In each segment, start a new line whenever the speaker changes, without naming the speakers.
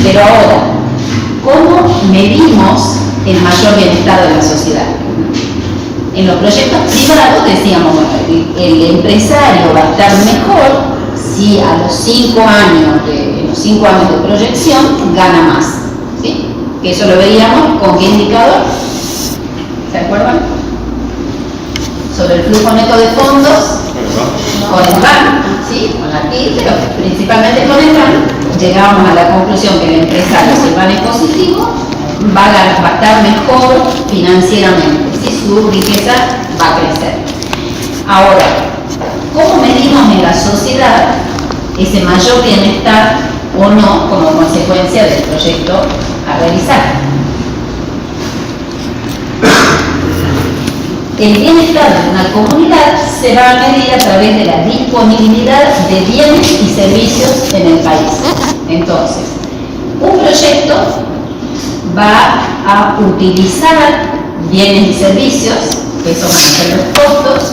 Pero ahora, ¿cómo medimos el mayor bienestar de la sociedad? En los proyectos privados decíamos, bueno, el empresario va a estar mejor si a los 5 años de proyección gana más, ¿sí? Que eso lo veíamos con qué indicador, ¿se acuerdan? Sobre el flujo neto de fondos, con el BAN, ¿sí? Con la TIR, pero principalmente con el BAN, llegábamos a la conclusión que el empresario, si el BAN es positivo, va a estar mejor financieramente, ¿sí? Su riqueza va a crecer. Ahora, ¿cómo medimos en la sociedad ese mayor bienestar o no como consecuencia del proyecto a realizar? El bienestar de una comunidad se va a medir a través de la disponibilidad de bienes y servicios en el país. Entonces, un proyecto va a utilizar bienes y servicios, que eso van a ser los costos,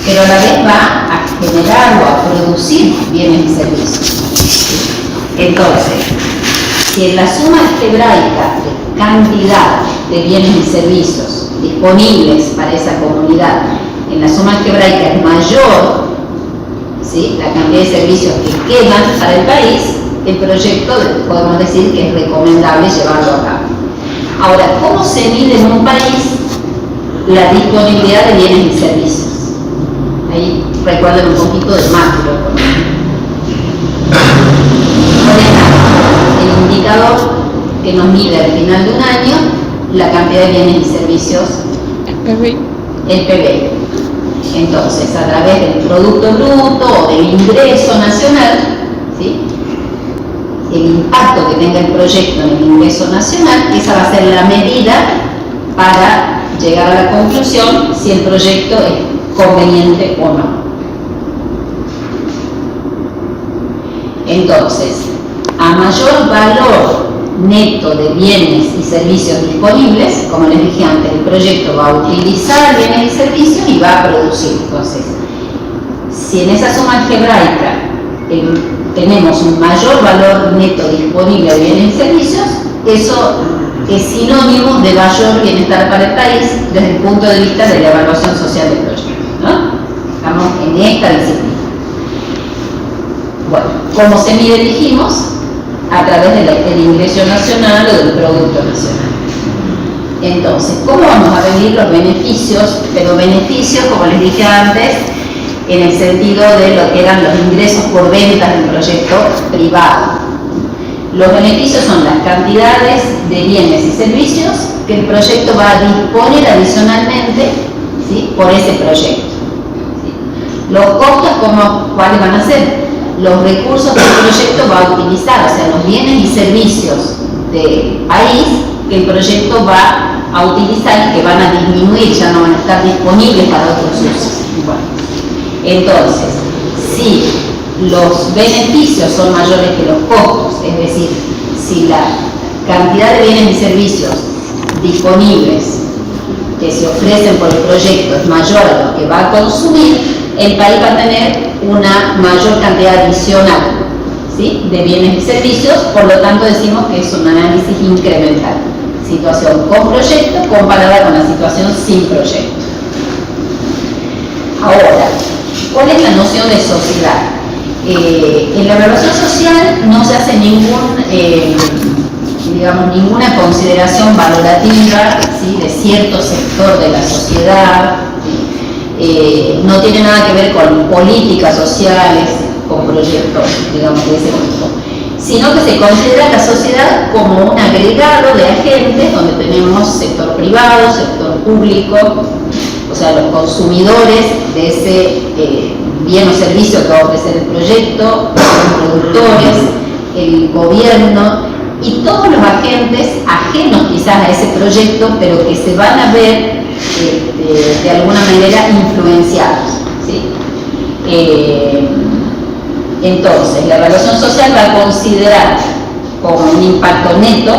pero a la vez va a generar o a producir bienes y servicios. Entonces, si en la suma algebraica de cantidad de bienes y servicios disponibles para esa comunidad, en la suma algebraica es mayor, ¿sí?, la cantidad de servicios que quedan para el país, el proyecto podemos decir que es recomendable llevarlo a cabo. Ahora, ¿cómo se mide en un país la disponibilidad de bienes y servicios? Ahí recuerden un poquito del macro. El indicador que nos mide al final de un año la cantidad de bienes y servicios, el PBI. Entonces, a través del Producto Bruto o del ingreso nacional, ¿sí?, el impacto que tenga el proyecto en el ingreso nacional, esa va a ser la medida para llegar a la conclusión si el proyecto es conveniente o no. Entonces, a mayor valor neto de bienes y servicios disponibles, como les dije antes, el proyecto va a utilizar bienes y servicios y va a producir. Entonces, si en esa suma algebraica tenemos un mayor valor neto disponible de bienes y servicios, eso es sinónimo de mayor bienestar para el país desde el punto de vista de la evaluación social del proyecto, ¿no? Estamos en esta disciplina. Bueno, ¿cómo se mide? Dijimos, a través del ingreso nacional o del Producto Nacional. Entonces, ¿cómo vamos a medir los beneficios? Pero beneficios, como les dije antes, en el sentido de lo que eran los ingresos por ventas del proyecto privado. Los beneficios son las cantidades de bienes y servicios que el proyecto va a disponer adicionalmente, ¿sí?, por ese proyecto. ¿Sí? Los costos, ¿cuáles van a ser? Los recursos que el proyecto va a utilizar, o sea, los bienes y servicios del país que el proyecto va a utilizar y que van a disminuir, ya no van a estar disponibles para otros usos. Bueno, entonces, si los beneficios son mayores que los costos, es decir, si la cantidad de bienes y servicios disponibles que se ofrecen por el proyecto es mayor a lo que va a consumir, el país va a tener una mayor cantidad adicional, ¿sí?, de bienes y servicios, por lo tanto decimos que es un análisis incremental. Situación con proyecto comparada con la situación sin proyecto. Ahora, ¿cuál es la noción de sociedad? En la evaluación social no se hace ninguna consideración valorativa, ¿sí?, de cierto sector de la sociedad. No tiene nada que ver con políticas sociales, con proyectos, digamos, de ese tipo, sino que se considera la sociedad como un agregado de agentes donde tenemos sector privado, sector público, o sea, los consumidores de ese bien o servicio que va a ofrecer el proyecto, los productores, el gobierno y todos los agentes ajenos quizás a ese proyecto, pero que se van a ver de alguna manera influenciados, ¿sí? Entonces, la evaluación social va a considerar como un impacto neto,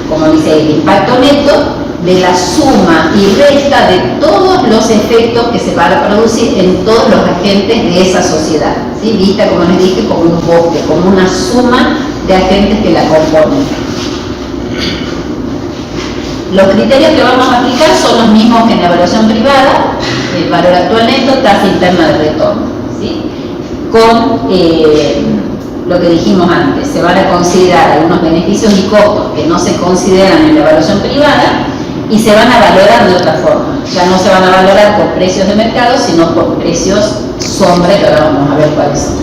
como dice el impacto neto, de la suma y resta de todos los efectos que se van a producir en todos los agentes de esa sociedad, ¿sí?, vista, como les dije, como un bosque como una suma de agentes que la componen. Los criterios que vamos a aplicar son los mismos que en la evaluación privada: el valor actual neto, tasa interna de retorno, ¿sí? Con lo que dijimos antes, se van a considerar algunos beneficios y costos que no se consideran en la evaluación privada y se van a valorar de otra forma. Ya no se van a valorar por precios de mercado, sino por precios sombra, que ahora vamos a ver cuáles son.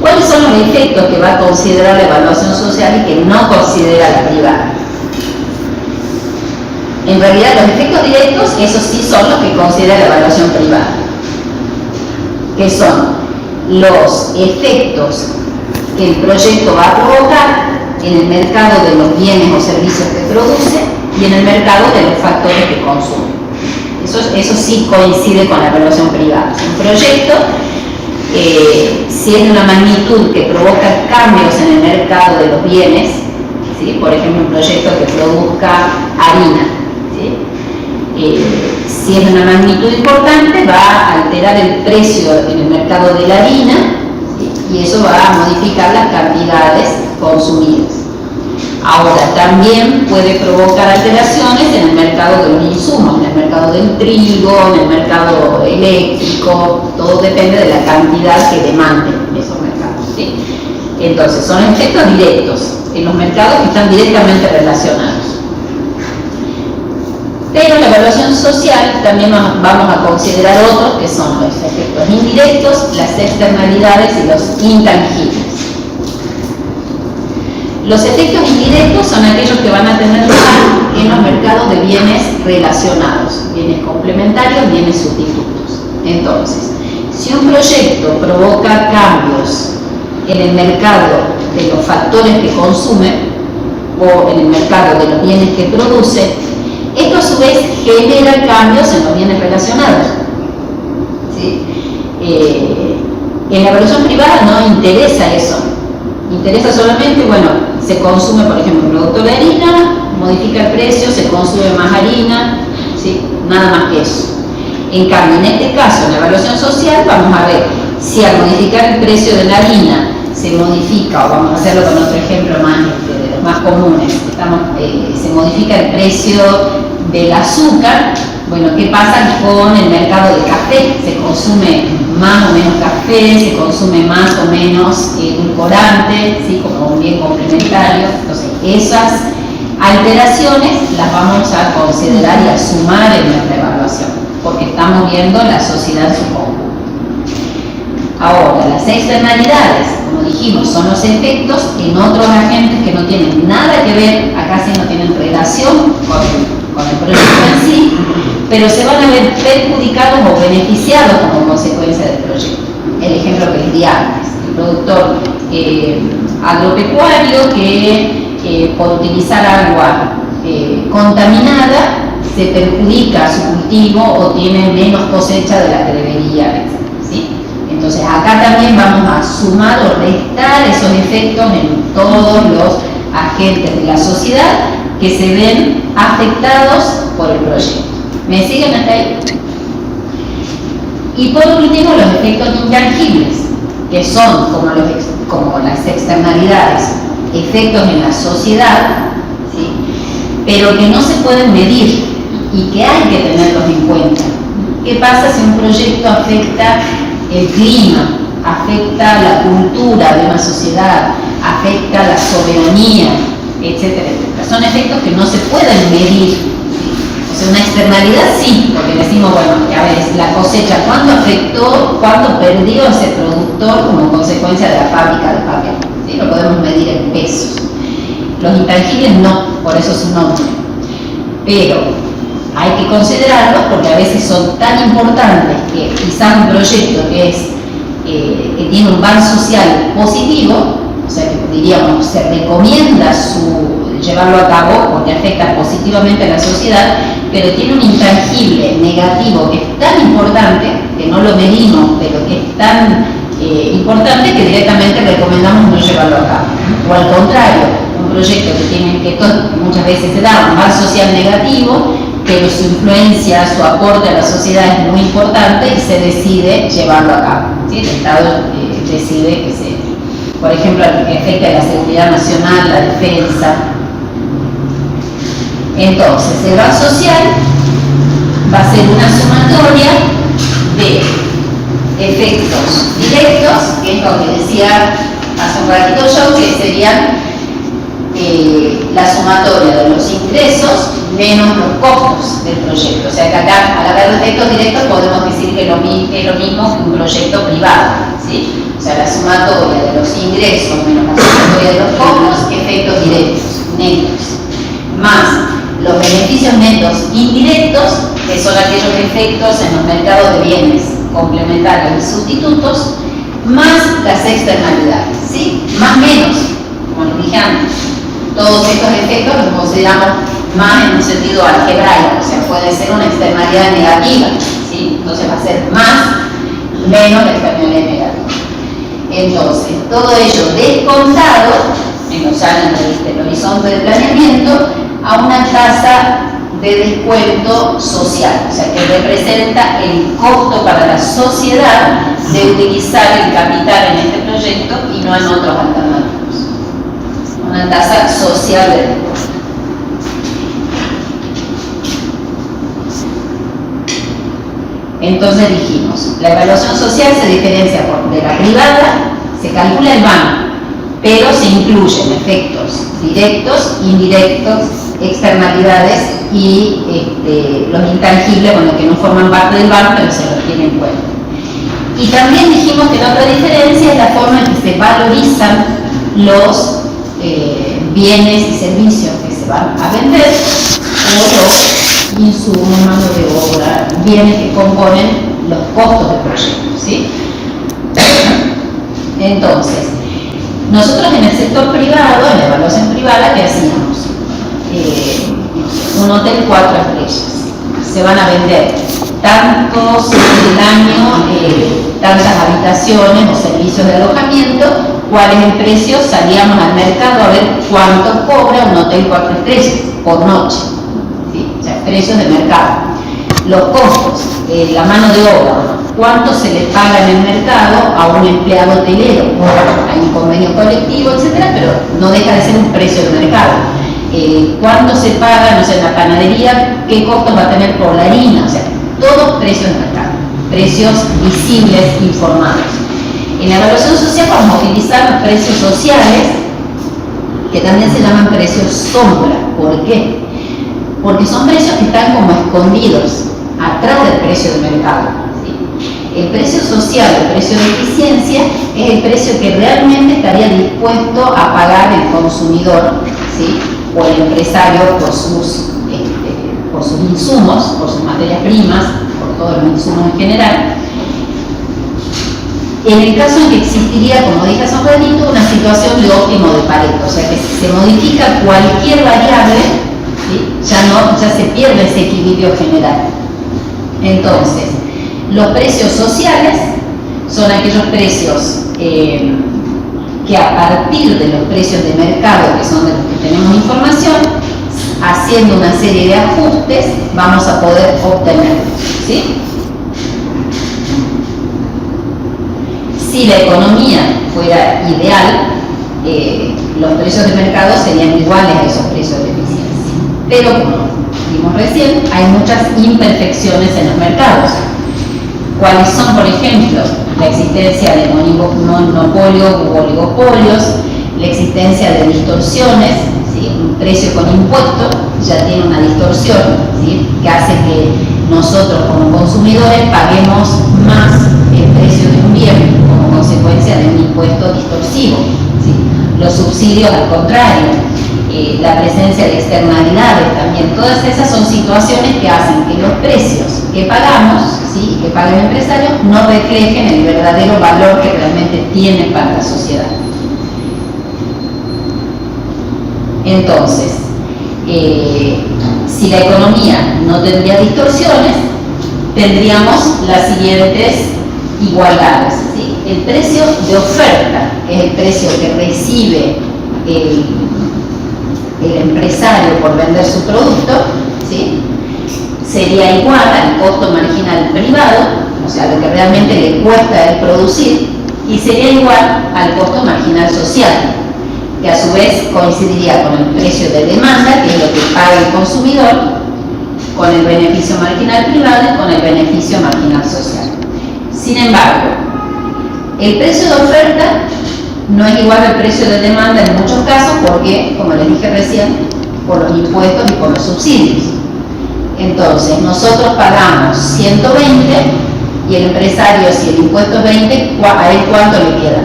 ¿Cuáles son los efectos que va a considerar la evaluación social y que no considera la privada? En realidad, los efectos directos, esos sí son los que considera la evaluación privada, que son los efectos que el proyecto va a provocar en el mercado de los bienes o servicios que produce y en el mercado de los factores que consume. Eso sí coincide con la evaluación privada. Un proyecto, si es de una magnitud que provoca cambios en el mercado de los bienes, ¿sí? Por ejemplo, un proyecto que produzca harina, ¿sí? Si es de una magnitud importante, va a alterar el precio en el mercado de la harina, ¿sí? Y eso va a modificar las cantidades consumidas. Ahora, también puede provocar alteraciones en el mercado de los insumos, en el mercado del trigo, en el mercado eléctrico. Todo depende de la cantidad que demanden esos mercados, ¿sí? Entonces, son efectos directos en los mercados que están directamente relacionados. Pero en la evaluación social también vamos a considerar otros, que son los efectos indirectos, las externalidades y los intangibles. Los efectos indirectos son aquellos que van a tener lugar en los mercados de bienes relacionados, bienes complementarios, bienes sustitutos. Entonces, si un proyecto provoca cambios en el mercado de los factores que consume o en el mercado de los bienes que produce, esto a su vez genera cambios en los bienes relacionados, ¿sí? En la evaluación privada no interesa eso. Interesa solamente, bueno, se consume, por ejemplo, un producto de harina, modifica el precio, se consume más harina, ¿sí? Nada más que eso. En cambio, en este caso, en la evaluación social, vamos a ver si al modificar el precio de la harina se modifica, o vamos a hacerlo con otro ejemplo más, de los más comunes, se modifica el precio del azúcar. Bueno, ¿qué pasa con el mercado del café? ¿Se consume más o menos café? ¿Se consume más o menos edulcorante? ¿Sí? Como un bien complementario. Entonces, esas alteraciones las vamos a considerar y a sumar en nuestra evaluación, porque estamos viendo la sociedad en su conjunto. Ahora, las externalidades, como dijimos, son los efectos en otros agentes que no tienen nada que ver, acá sí no tienen relación con el proyecto en sí, pero se van a ver perjudicados o beneficiados como consecuencia del proyecto. El ejemplo que les di antes: el productor agropecuario que por utilizar agua contaminada se perjudica su cultivo o tiene menos cosecha de la que debería, ¿sí? Entonces acá también vamos a sumar o restar esos efectos en todos los agentes de la sociedad que se ven afectados por el proyecto. ¿Me siguen hasta ahí? Y por último, los efectos intangibles, que son como las externalidades, efectos en la sociedad, ¿sí? Pero que no se pueden medir y que hay que tenerlos en cuenta. ¿Qué pasa si un proyecto afecta el clima, afecta la cultura de una sociedad, afecta la soberanía, etcétera, etcétera? Son efectos que no se pueden medir. O sea, una externalidad sí, porque decimos, bueno, a ver, la cosecha, ¿cuánto afectó, cuánto perdió ese productor como consecuencia de la fábrica de papel? ¿Sí? Lo podemos medir en pesos. Los intangibles no, por eso su nombre. Pero hay que considerarlos porque a veces son tan importantes que quizás un proyecto que tiene un valor social positivo, o sea que diríamos se recomienda llevarlo a cabo porque afecta positivamente a la sociedad, pero tiene un intangible negativo que es tan importante, que no lo medimos, pero que es tan importante que directamente recomendamos no llevarlo a cabo. O al contrario, un proyecto que muchas veces se da un valor social negativo, pero su influencia, su aporte a la sociedad es muy importante y se decide llevarlo a cabo, ¿sí? El Estado decide por ejemplo, el que afecta a la seguridad nacional, la defensa. Entonces, el VAR social va a ser una sumatoria de efectos directos, que es lo que decía hace un ratito yo, que serían la sumatoria de los ingresos menos los costos del proyecto. O sea que acá, al haber efectos directos, podemos decir que es lo mismo que un proyecto privado, ¿sí? O sea, la sumatoria de los ingresos menos la sumatoria de los costos, efectos directos, netos, más los beneficios netos indirectos, que son aquellos efectos en los mercados de bienes complementarios y sustitutos, más las externalidades, ¿sí? Más menos, como les dije antes. Todos estos efectos los consideramos más en un sentido algebraico, o sea, puede ser una externalidad negativa, ¿sí? Entonces va a ser más menos la externalidad negativa. Entonces, todo ello descontado en los años del horizonte de planeamiento a una tasa de descuento social, o sea, que representa el costo para la sociedad de utilizar el capital en este proyecto y no en otros alternativos. Una tasa social de descuento. Entonces dijimos, la evaluación social se diferencia de la privada, se calcula el BAN, pero se incluyen efectos directos, indirectos, externalidades y los intangibles, bueno, que no forman parte del BAN, pero se los tiene en cuenta. Y también dijimos que la otra diferencia es la forma en que se valorizan los bienes y servicios que se van a vender o los insumos, mano de obra, bienes que componen los costos del proyecto, ¿sí? Entonces, nosotros en el sector privado, en la evaluación privada, ¿qué hacíamos? Un hotel 4 estrellas. Se van a vender tantos el año, tantas habitaciones o servicios de alojamiento, cuál es el precio, salíamos al mercado a ver cuánto cobra un hotel 4 estrellas por noche, ¿sí? O sea, precios de mercado. Los costos, la mano de obra, cuánto se le paga en el mercado a un empleado hotelero. Hay un convenio colectivo, etcétera, pero no deja de ser un precio de mercado. Cuánto se paga, no sé, en la panadería, qué costos va a tener por la harina, o sea, todos precios de mercado, precios visibles, informados. En la evaluación social vamos a utilizar los precios sociales, que también se llaman precios sombra. ¿Por qué? Porque son precios que están como escondidos atrás del precio de mercado, ¿sí? El precio social, el precio de eficiencia, es el precio que realmente estaría dispuesto a pagar el consumidor, ¿sí? O el empresario por sus insumos, por sus materias primas, por todos los insumos en general. En el caso en que existiría, como dije hace un ratito, una situación de óptimo de Pareto, o sea que si se modifica cualquier variable, ¿sí? ya se pierde ese equilibrio general. Entonces, los precios sociales son aquellos precios que a partir de los precios de mercado, que son de los que tenemos información, haciendo una serie de ajustes, vamos a poder obtenerlos, ¿sí? Si la economía fuera ideal, los precios de mercado serían iguales a esos precios de eficiencia. Pero como vimos recién, hay muchas imperfecciones en los mercados. ¿Cuáles son, por ejemplo? La existencia de monopolios u oligopolios, la existencia de distorsiones, ¿sí? Un precio con impuesto ya tiene una distorsión, ¿sí? Que hace que nosotros como consumidores paguemos más el precio de un bien como consecuencia de un impuesto distorsivo, ¿sí? Los subsidios al contrario, la presencia de externalidades también, todas esas son situaciones que hacen que los precios que pagamos, ¿sí? Que paga el empresario, no reflejen el verdadero valor que realmente tienen para la sociedad. Entonces, si la economía no tendría distorsiones, tendríamos las siguientes igualdades, ¿sí? El precio de oferta, que es el precio que recibe el empresario por vender su producto, ¿sí? Sería igual al costo marginal privado, o sea, lo que realmente le cuesta el producir, y y sería igual al costo marginal social, que a su vez coincidiría con el precio de demanda, que es lo que paga el consumidor, con el beneficio marginal privado y con el beneficio marginal social. Sin embargo, el precio de oferta no es igual al precio de demanda en muchos casos porque, como les dije recién, por los impuestos y por los subsidios. Entonces, nosotros pagamos 120 y el empresario, si el impuesto es 20, ¿a él cuánto le queda?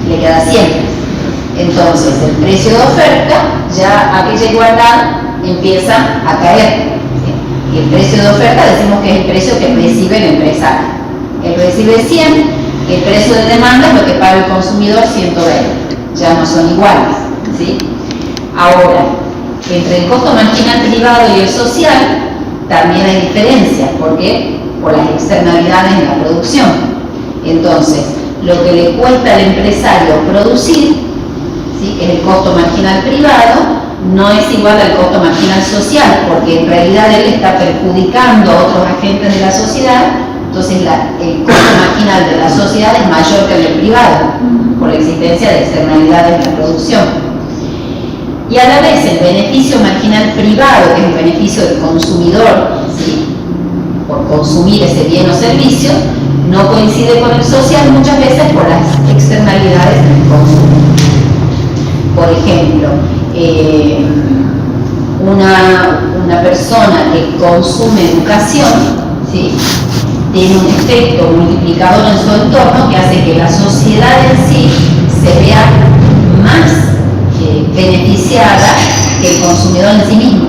Le queda 100. Entonces, el precio de oferta, ya aquella igualdad empieza a caer. Y el precio de oferta decimos que es el precio que recibe el empresario. Él recibe 100, el precio de demanda es lo que paga el consumidor, 120. Ya no son iguales, ¿sí? Ahora, entre el costo marginal privado y el social también hay diferencias. ¿Por qué? Por las externalidades en la producción. Entonces, lo que le cuesta al empresario producir, ¿sí?, que es el costo marginal privado, no es igual al costo marginal social, porque en realidad él está perjudicando a otros agentes de la sociedad. Entonces el costo marginal de la sociedad es mayor que el del privado, por la existencia de externalidades en la producción. Y a la vez el beneficio marginal privado, que es el beneficio del consumidor, ¿sí?, por consumir ese bien o servicio, no coincide con el social muchas veces por las externalidades del consumo. Por ejemplo, una persona que consume educación, ¿sí?, tiene un efecto multiplicador en su entorno que hace que la sociedad en sí se vea más beneficiada que el consumidor en sí mismo.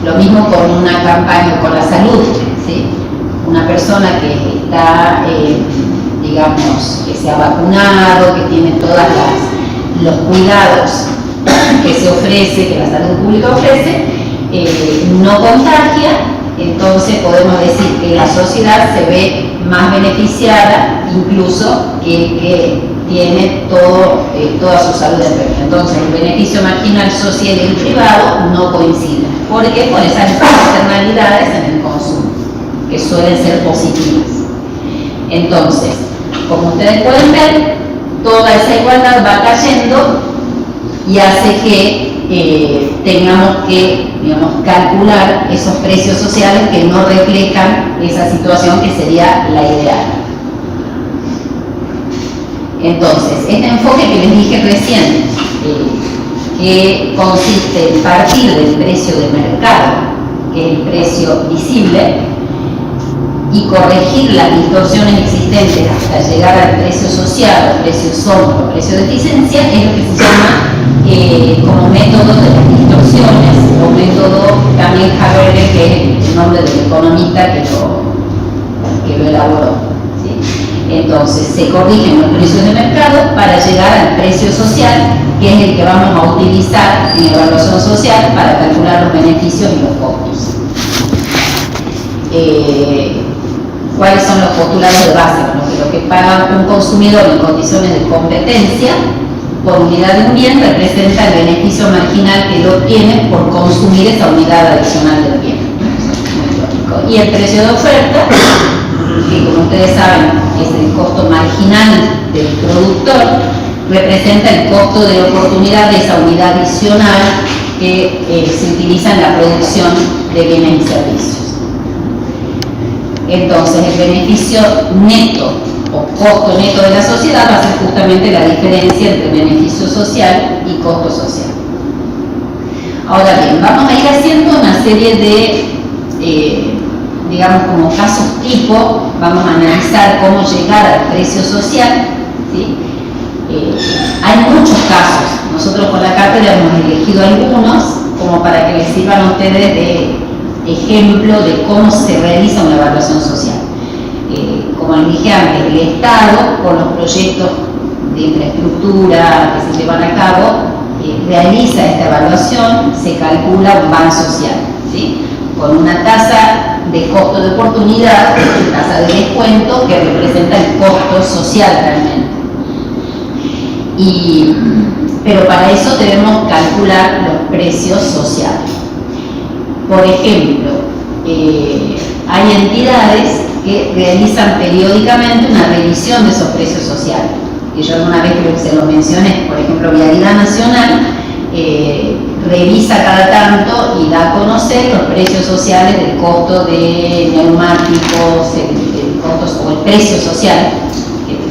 Lo mismo con una campaña con la salud, ¿sí? Una persona que está, digamos, que se ha vacunado, que tiene todos los cuidados que se ofrece, que la salud pública ofrece, no contagia. Entonces podemos decir que la sociedad se ve más beneficiada incluso que el que tiene toda su salud enferma. Entonces el beneficio marginal social y el privado no coinciden. ¿Por qué? Por esas externalidades en el consumo, que suelen ser positivas. Entonces, como ustedes pueden ver, toda esa igualdad va cayendo y hace que tengamos que, digamos, calcular esos precios sociales que no reflejan esa situación que sería la ideal. Entonces, este enfoque que les dije recién, que consiste en partir del precio de mercado, que es el precio visible, y corregir las distorsiones existentes hasta llegar al precio social, al precio sombra, al precio de eficiencia, es lo que se llama como método de las distorsiones, o método también Haberle, que es el nombre del economista que lo elaboró, ¿sí? Entonces se corrigen los precios de mercado para llegar al precio social, que es el que vamos a utilizar en evaluación social para calcular los beneficios y los costos. ¿Cuáles son los postulados de base? Bueno, que lo que paga un consumidor en condiciones de competencia por unidad de un bien representa el beneficio marginal que él obtiene por consumir esa unidad adicional del bien. Y el precio de oferta, que como ustedes saben es el costo marginal del productor, representa el costo de oportunidad de esa unidad adicional que se utiliza en la producción de bienes y servicios. Entonces, el beneficio neto o costo neto de la sociedad va a ser justamente la diferencia entre beneficio social y costo social. Ahora bien, vamos a ir haciendo una serie de, digamos, como casos tipo. Vamos a analizar cómo llegar al precio social, ¿sí? Hay muchos casos. Nosotros con la cátedra hemos elegido algunos como para que les sirvan a ustedes de ejemplo de cómo se realiza una evaluación social. Como les dije antes, el Estado, con los proyectos de infraestructura que se llevan a cabo, realiza esta evaluación, se calcula un ban social, ¿sí?, con una tasa de costo de oportunidad, tasa de descuento, que representa el costo social realmente. Pero para eso debemos calcular los precios sociales. Por ejemplo, hay entidades que realizan periódicamente una revisión de esos precios sociales. Y yo alguna vez creo que se lo mencioné, por ejemplo, Vialidad Nacional revisa cada tanto y da a conocer los precios sociales del costo de neumáticos, o el precio social,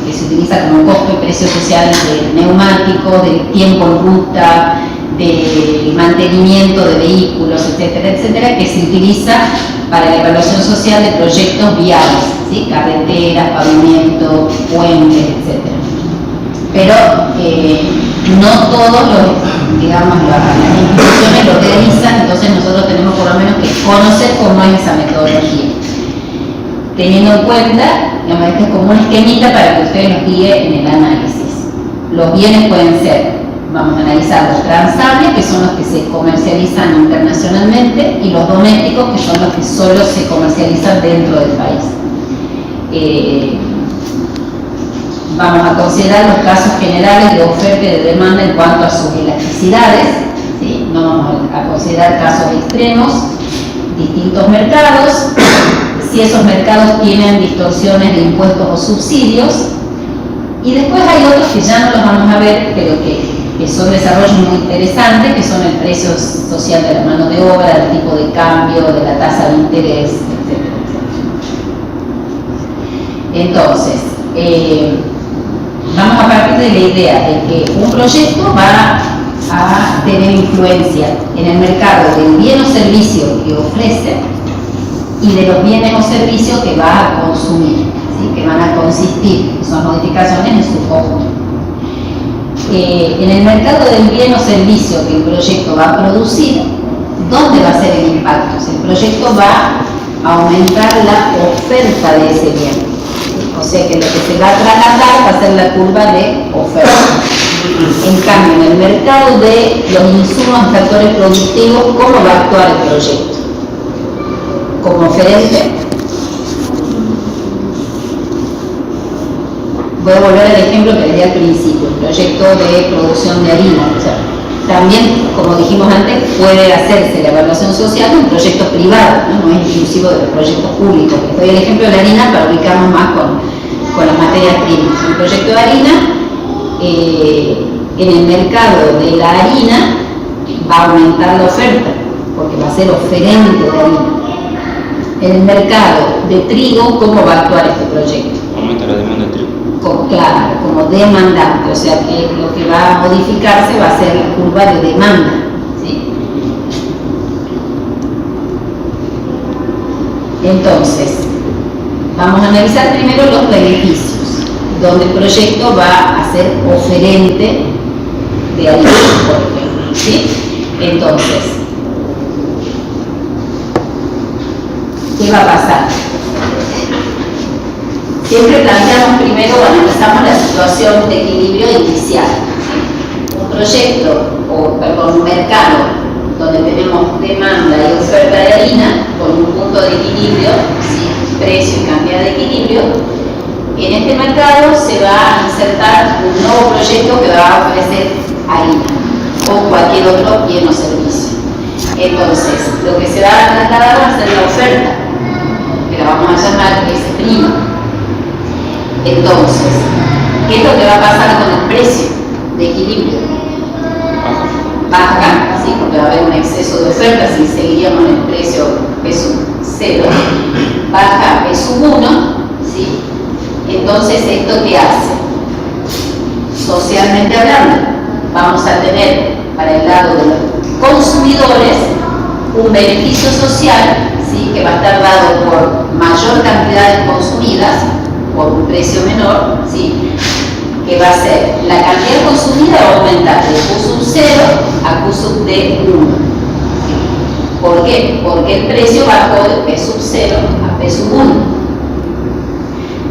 que se utiliza como costo y precio social de neumáticos, del tiempo en ruta, del mantenimiento de vehículos, etcétera, etcétera, que se utiliza para la evaluación social de proyectos viales, ¿sí? Carreteras, pavimentos, puentes, etcétera. Pero no todos las instituciones lo realizan, entonces nosotros tenemos por lo menos que conocer cómo es esa metodología. Teniendo en cuenta, digamos, este es como un esquemita para que ustedes los guíe en el análisis. Los bienes pueden ser, vamos a analizar los transables, que son los que se comercializan internacionalmente, y los domésticos, que son los que solo se comercializan dentro del país. Vamos a considerar los casos generales de oferta y de demanda en cuanto a sus elasticidades, ¿sí? No vamos a considerar casos extremos, distintos mercados, si esos mercados tienen distorsiones de impuestos o subsidios, y después hay otros que ya no los vamos a ver, pero que son desarrollos muy interesantes, que son el precio social de la mano de obra, el tipo de cambio, de la tasa de interés, etc. Entonces, vamos a partir de la idea de que un proyecto va a tener influencia en el mercado del bien o servicio que ofrece y de los bienes o servicios que va a consumir, ¿sí? Que van a consistir esas modificaciones en su costo. En el mercado del bien o servicio que el proyecto va a producir, ¿dónde va a ser el impacto? Si el proyecto va a aumentar la oferta de ese bien. O sea que lo que se va a trasladar va a ser la curva de oferta. En cambio, en el mercado de los insumos y factores productivos, ¿cómo va a actuar el proyecto? Como oferente. Voy a volver al ejemplo que les di al principio, el proyecto de producción de harina. O sea, también, como dijimos antes, puede hacerse la evaluación social de un proyecto privado, no es inclusivo de los proyectos públicos. Les doy el ejemplo de la harina para ubicarnos más con las materias primas. El proyecto de harina, en el mercado de la harina va a aumentar la oferta, porque va a ser oferente de harina. En el mercado de trigo, ¿cómo va a actuar este proyecto?
Aumenta la demanda de trigo.
Claro, como demandante, o sea que lo que va a modificarse va a ser la curva de demanda, ¿sí? Entonces, vamos a analizar primero los beneficios, donde el proyecto va a ser oferente de harina, por ejemplo, ¿sí? Entonces, ¿qué va a pasar? Siempre planteamos primero o analizamos la situación de equilibrio inicial. Un proyecto, un mercado donde tenemos demanda y oferta de harina con un punto de equilibrio, ¿sí? Precio y cantidad de equilibrio. En este mercado se va a insertar un nuevo proyecto que va a ofrecer harina o cualquier otro bien o servicio. Entonces, lo que se va a trasladar va a ser la oferta, que la vamos a llamar S'. Entonces, ¿qué es lo que va a pasar con el precio de equilibrio? Baja, ¿sí? Porque va a haber un exceso de oferta si seguiríamos en el precio P0, baja P1, ¿sí? Entonces, ¿esto qué hace? Socialmente hablando, vamos a tener para el lado de los consumidores un beneficio social, ¿sí? Que va a estar dado por mayor cantidad de consumidas por un precio menor, ¿sí? Que va a ser la cantidad consumida va a aumentar de Q0 a Q D1. ¿Sí? ¿Por qué? Porque el precio bajó de P0 a P1.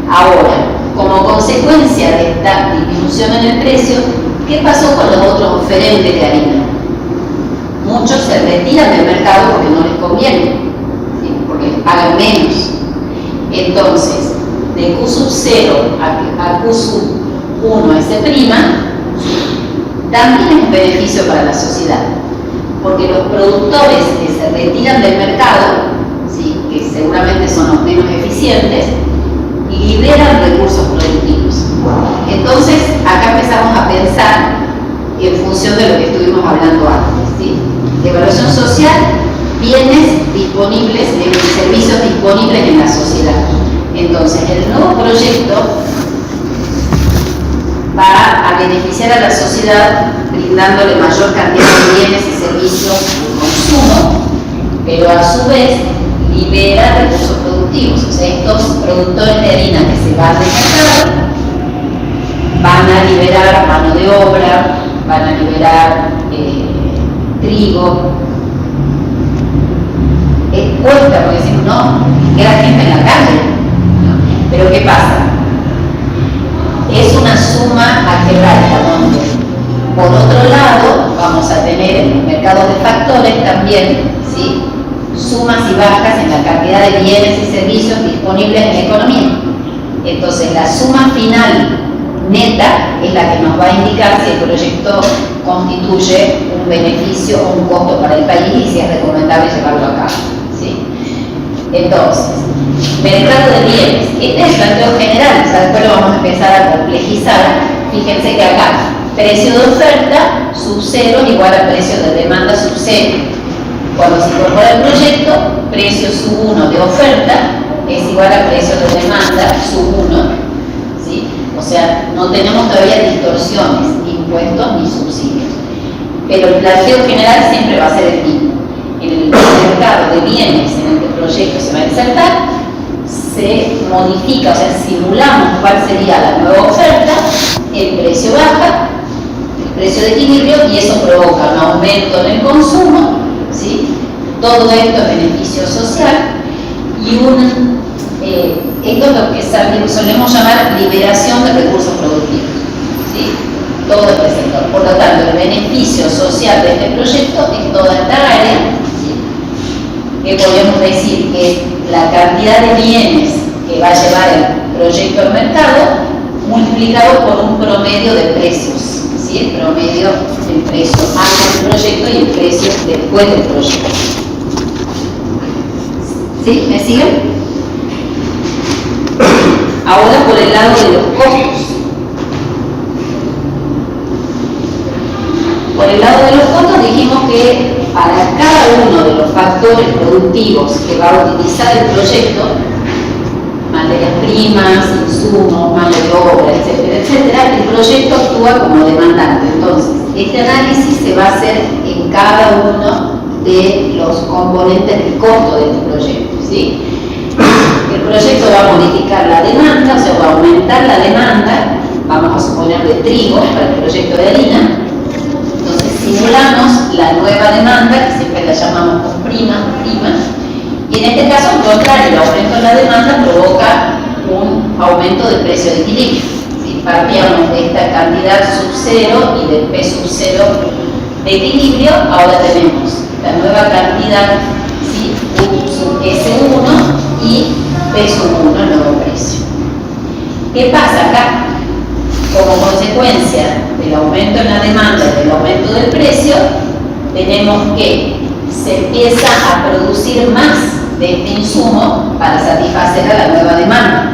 Ahora, como consecuencia de esta disminución en el precio, ¿qué pasó con los otros oferentes de harina? Muchos se retiran del mercado porque no les conviene, ¿sí? Porque les pagan menos. Entonces, de Q0 a Q1 S', también es un beneficio para la sociedad, porque los productores que se retiran del mercado, ¿sí? que seguramente son los menos eficientes, liberan recursos productivos. Entonces, acá empezamos a pensar en función de lo que estuvimos hablando antes, ¿sí? Evaluación social, bienes disponibles, servicios disponibles en la sociedad. Entonces, el nuevo proyecto va a beneficiar a la sociedad brindándole mayor cantidad de bienes y servicios de consumo, pero a su vez libera recursos productivos. O sea, estos productores de harina que se van del mercado van a liberar mano de obra, van a liberar trigo. Cuesta, porque decimos, no, queda gente en la calle, ¿no? Pero ¿qué pasa? Es una suma algebraica donde, por otro lado, vamos a tener en los mercados de factores también, ¿sí?, sumas y bajas en la cantidad de bienes y servicios disponibles en la economía. Entonces, la suma final neta es la que nos va a indicar si el proyecto constituye un beneficio o un costo para el país y si es recomendable llevarlo a cabo, ¿sí? Entonces, mercado de bienes. Este es el planteo general, ya después lo vamos a empezar a complejizar. Fíjense que acá, precio de oferta sub 0 igual a precio de demanda sub 0. Cuando se incorpora el proyecto, precio sub 1 de oferta es igual a precio de demanda sub 1, ¿sí? O sea, no tenemos todavía distorsiones, impuestos ni subsidios. Pero el planteo general siempre va a ser el mismo. En el mercado de bienes en el que el proyecto se va a insertar, se modifica, o sea, simulamos cuál sería la nueva oferta, el precio baja, el precio de equilibrio, y eso provoca un aumento en el consumo, ¿sí? Todo esto es beneficio social y esto es lo que solemos llamar liberación de recursos productivos, ¿sí? Todo este sector. Por lo tanto, el beneficio social de este proyecto es toda esta área, ¿sí?, que podemos decir que es la cantidad de bienes que va a llevar el proyecto al mercado multiplicado por un promedio de precios, ¿sí?, el promedio del precio antes del proyecto y el precio después del proyecto. ¿Sí? ¿Me siguen? Ahora por el lado de los costos. Por el lado de los costos dijimos que para cada uno de los factores productivos que va a utilizar el proyecto, materias primas, insumos, mano de obra, etcétera, etcétera, el proyecto actúa como demandante. Entonces, este análisis se va a hacer en cada uno de los componentes del costo de este proyecto, ¿sí? El proyecto va a modificar la demanda, o sea, va a aumentar la demanda, vamos a suponer de trigo para el proyecto de harina. Entonces simulamos la nueva demanda, que siempre la llamamos con prima, y en este caso, al contrario, el aumento en la demanda provoca un aumento del precio de equilibrio. Si partíamos de esta cantidad sub 0 y del P sub 0 de equilibrio, ahora tenemos la nueva cantidad, ¿sí?, U sub S1 y P sub 1, el nuevo precio. ¿Qué pasa acá? Como consecuencia del aumento en la demanda y del aumento del precio, tenemos que se empieza a producir más de este insumo para satisfacer a la nueva demanda.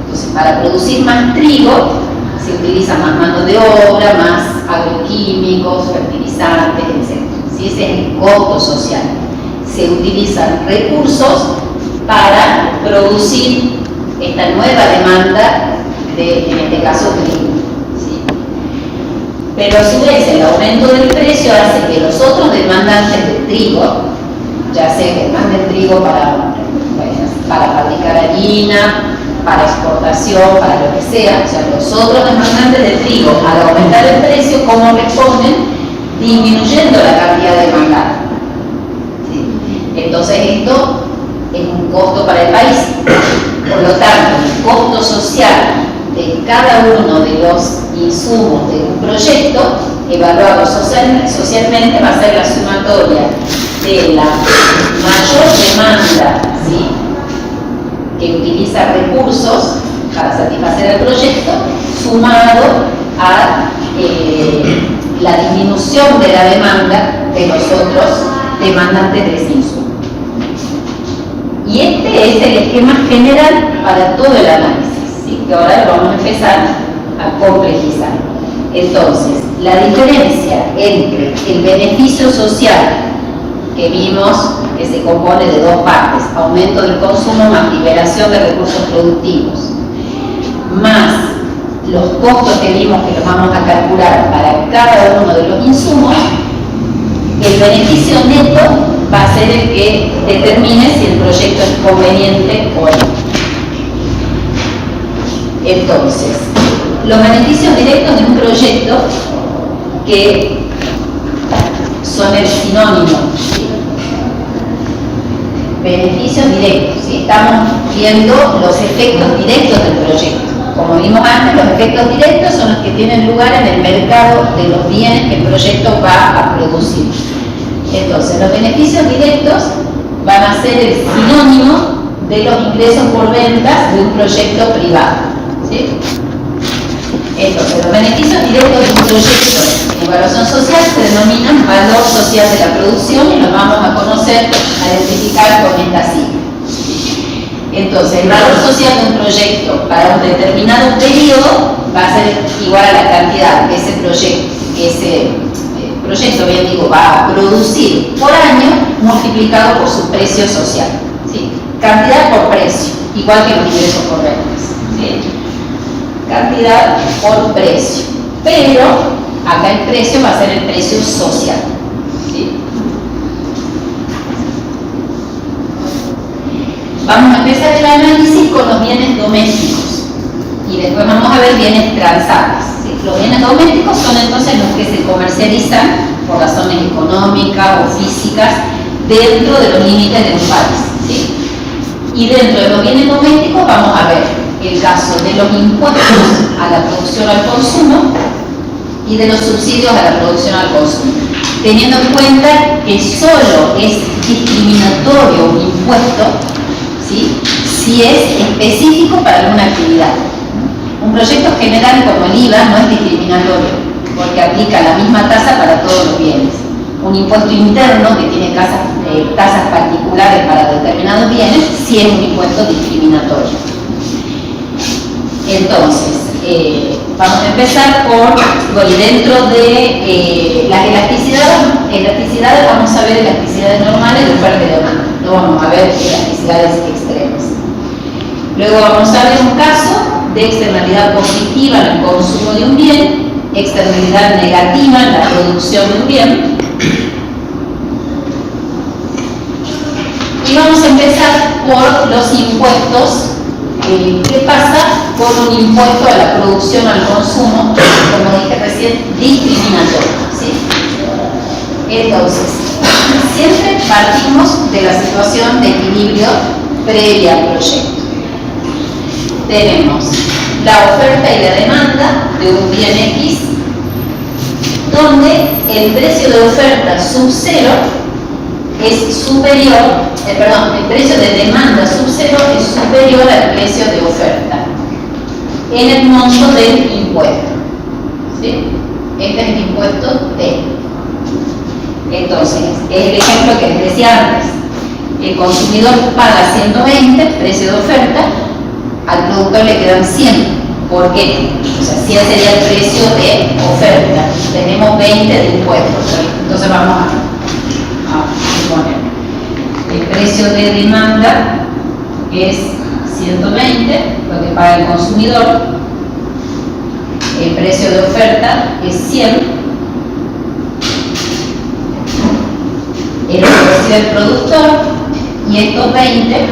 Entonces, para producir más trigo, se utiliza más mano de obra, más agroquímicos, fertilizantes, etc. ¿Sí? Ese es el costo social. Se utilizan recursos para producir esta nueva demanda de, en este caso, trigo, ¿sí? Pero a su vez el aumento del precio hace que los otros demandantes de trigo, ya sea que demanden trigo para fabricar harina, para exportación, para lo que sea, o sea, los otros demandantes de trigo, al aumentar el precio, ¿cómo responden? Disminuyendo la cantidad demandada, ¿sí? Entonces esto es un costo para el país. Por lo tanto, el costo social de cada uno de los insumos de un proyecto, evaluado socialmente, va a ser la sumatoria de la mayor demanda, ¿sí?, que utiliza recursos para satisfacer el proyecto, sumado a la disminución de la demanda de los otros demandantes de ese insumo. Y Este es el esquema general para todo el análisis, ¿sí? Que ahora lo vamos a empezar a complejizar. Entonces, la diferencia entre el beneficio social que vimos, que se compone de dos partes, aumento del consumo más liberación de recursos productivos, más los costos que vimos que los vamos a calcular para cada uno de los insumos, el beneficio neto va a ser el que determine si el proyecto es conveniente o no. Entonces, los beneficios directos de un proyecto, que son el sinónimo, ¿sí? Beneficios directos, ¿sí? Estamos viendo los efectos directos del proyecto. Como vimos antes, los efectos directos son los que tienen lugar en el mercado de los bienes que el proyecto va a producir. Entonces, los beneficios directos van a ser el sinónimo de los ingresos por ventas de un proyecto privado, ¿sí? Entonces, los beneficios directos de un proyecto en evaluación social se denominan valor social de la producción y los vamos a conocer, a identificar con esta sigla. Entonces, el valor social de un proyecto para un determinado periodo va a ser igual a la cantidad que ese proyecto, bien digo, va a producir por año multiplicado por su precio social, ¿sí? Cantidad por precio, igual que los ingresos por ventas, ¿sí? Cantidad por precio, pero acá el precio va a ser el precio social, ¿sí? Vamos a empezar el análisis con los bienes domésticos y después vamos a ver bienes transables, ¿sí? Los bienes domésticos son entonces los que se comercializan por razones económicas o físicas dentro de los límites de un país, ¿sí? Y dentro de los bienes domésticos vamos a ver el caso de los impuestos a la producción al consumo y de los subsidios a la producción al consumo, teniendo en cuenta que solo es discriminatorio un impuesto, ¿sí? Si es específico para alguna actividad. Un proyecto general como el IVA no es discriminatorio, porque aplica la misma tasa para todos los bienes. Un impuesto interno que tiene tasas particulares para determinados bienes sí es un impuesto discriminatorio. Entonces, vamos a empezar por, dentro de las elasticidades vamos a ver elasticidades normales de oferta y demanda, no vamos a ver elasticidades extremas. Luego vamos a ver un caso de externalidad positiva en el consumo de un bien, externalidad negativa en la producción de un bien. Y vamos a empezar por los impuestos. ¿Qué pasa con un impuesto a la producción al consumo, como dije recién, discriminatorio, ¿sí? Entonces, siempre partimos de la situación de equilibrio previa al proyecto. Tenemos la oferta y la demanda de un bien X, donde el precio de oferta sub 0 es superior, el precio de demanda sub 0 es superior al precio de oferta en el monto del impuesto, ¿sí? Este es el impuesto T. Entonces, es el ejemplo que les decía antes. El consumidor paga 120, precio de oferta, al productor le quedan 100. ¿Por qué? O sea, 100 sería el precio de oferta. Tenemos 20 de impuestos. Entonces vamos a poner el precio de demanda, que es 120, lo que paga el consumidor. El precio de oferta es 100. El precio del productor, y estos 20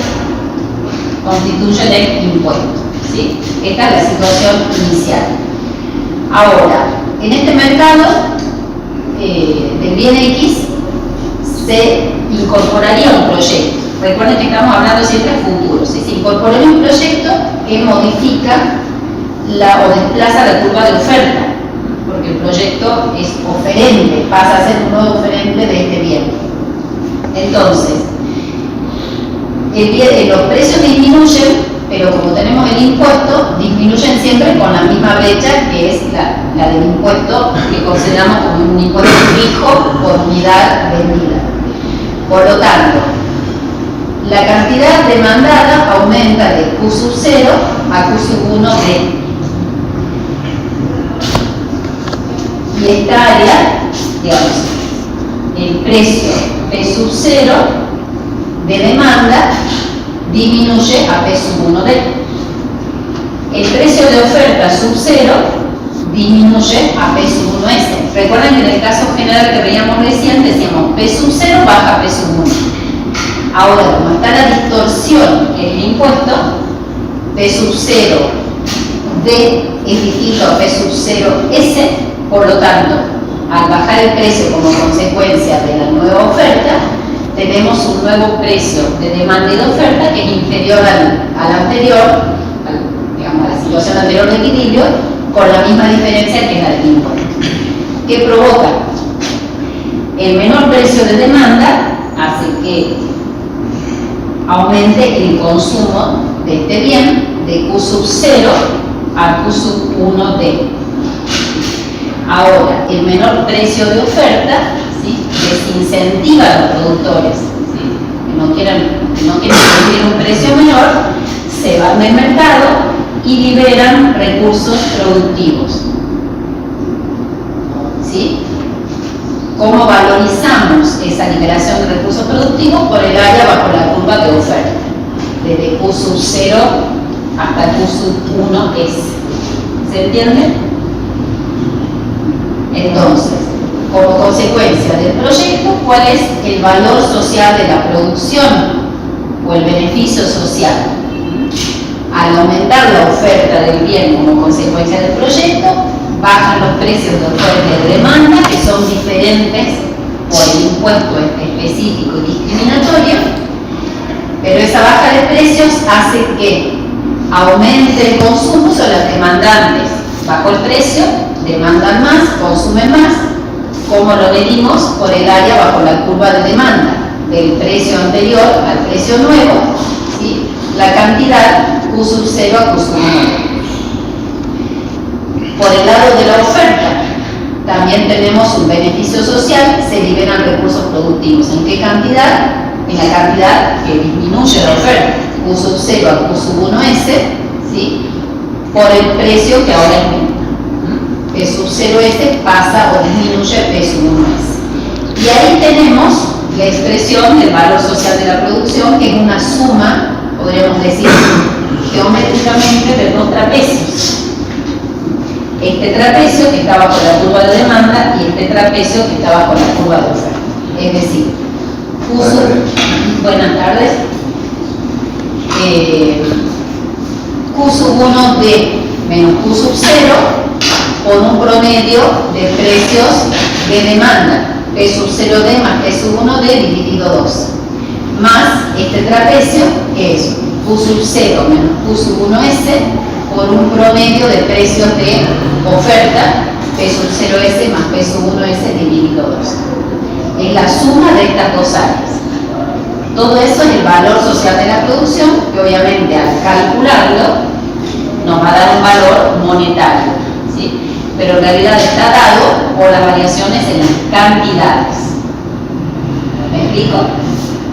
constituyen el impuesto, ¿sí? Esta es la situación inicial. Ahora, en este mercado del bien X se incorporaría un proyecto. Recuerden que estamos hablando siempre de futuro. ¿Sí? Se incorporaría un proyecto que modifica o desplaza la curva de oferta, porque el proyecto es oferente, pasa a ser un nuevo oferente de este bien. Entonces, los precios disminuyen, pero como tenemos el impuesto, disminuyen siempre con la misma brecha que es la del impuesto que consideramos como un impuesto fijo por unidad vendida. Por lo tanto, La cantidad demandada aumenta de Q sub 0 a Q sub 1 D. Y esta área, digamos, el precio P sub 0 de demanda disminuye a P sub 1 D. El precio de oferta sub 0 disminuye a P sub 1 S. Recuerden que en el caso general que veíamos recién decíamos P sub 0 baja P sub 1. Ahora, como está la distorsión en el impuesto, P sub 0 D es distinto a P sub 0 S, por lo tanto, al bajar el precio como consecuencia de la nueva oferta, tenemos un nuevo precio de demanda y de oferta que es inferior al anterior, digamos, a la situación anterior de equilibrio, con la misma diferencia que es la del impuesto. ¿Qué provoca? El menor precio de demanda hace que aumente el consumo de este bien de Q sub 0 a Q sub 1D. Ahora, el menor precio de oferta, ¿sí?, desincentiva a los productores, ¿sí?, que no quieren conseguir un precio menor, se van del mercado y liberan recursos productivos. ¿Sí? ¿Cómo valorizamos esa liberación de recursos productivos? Por el área bajo la curva de oferta, desde Q sub 0 hasta Q sub 1S. ¿Se entiende? Entonces, como consecuencia del proyecto, ¿cuál es el valor social de la producción o el beneficio social? Al aumentar la oferta del bien como consecuencia del proyecto, bajan los precios de oferta y de demanda, que son diferentes por el impuesto específico y discriminatorio, pero esa baja de precios hace que aumente el consumo, son las demandantes. Bajo el precio, demandan más, consumen más. ¿Cómo lo medimos? Por el área bajo la curva de demanda, del precio anterior al precio nuevo, ¿sí?, la cantidad Q sub 0 a Q sub 1. Por el lado de la oferta, también tenemos un beneficio social, se liberan recursos productivos. ¿En qué cantidad? En la cantidad que disminuye la oferta, Q sub 0 a Q sub 1S, ¿sí?, por el precio que ahora es venta. P sub 0S pasa o disminuye P sub 1S. Y ahí tenemos la expresión del valor social de la producción, que es una suma, podríamos decir geométricamente, de dos trapecios. Este trapecio que está bajo la curva de demanda y este trapecio que está bajo la curva de oferta. Es decir, buenas tardes. Q sub 1D menos Q sub 0 con un promedio de precios de demanda, P sub 0D más P sub 1D dividido 2, más este trapecio que es Q sub 0 menos Q sub 1S por un promedio de precios de oferta, P sub 0S más P sub 1S dividido 2. Es la suma de estas dos áreas. Todo eso es el valor social de la producción, que obviamente al calcularlo nos va a dar un valor monetario, ¿sí?, pero en realidad está dado por las variaciones en las cantidades. ¿Me explico?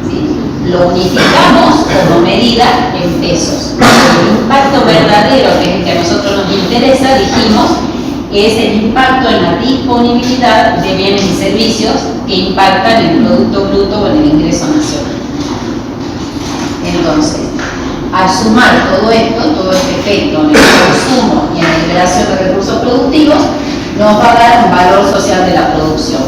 ¿Sí? Lo unificamos como medida en pesos. El impacto verdadero, que es el que a nosotros nos interesa, dijimos, es el impacto en la disponibilidad de bienes y servicios que impactan en el Producto Bruto o en el ingreso nacional. Entonces, al sumar todo esto, todo este efecto en el consumo y en la liberación de recursos productivos, nos va a dar un valor social de la producción.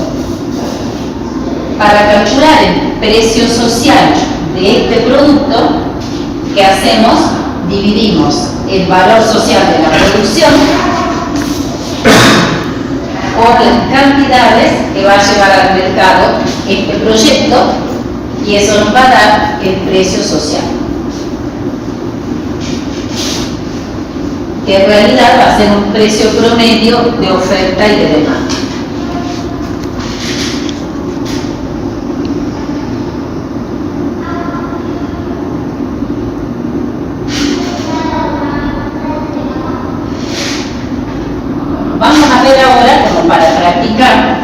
Para calcular el precio social de este producto, ¿qué hacemos? Dividimos el valor social de la producción por las cantidades que va a llevar al mercado este proyecto, y eso nos va a dar el precio social, que en realidad va a ser un precio promedio de oferta y de demanda. Vamos a ver ahora, como para practicar,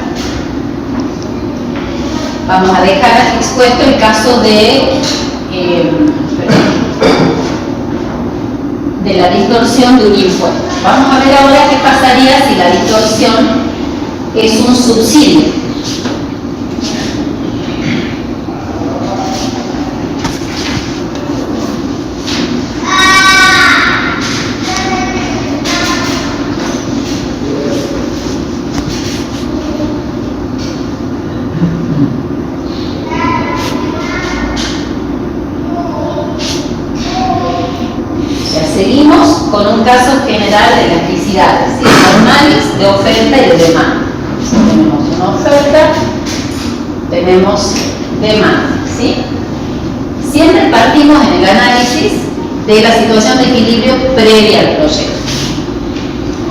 vamos a dejar expuesto el caso de de la distorsión de un impuesto. Vamos a ver ahora qué pasaría si la distorsión es un subsidio. Seguimos con un caso general de elasticidades, ¿sí? Normales de oferta y de demanda. Tenemos una oferta, tenemos demanda, ¿sí? Siempre partimos en el análisis de la situación de equilibrio previa al proyecto.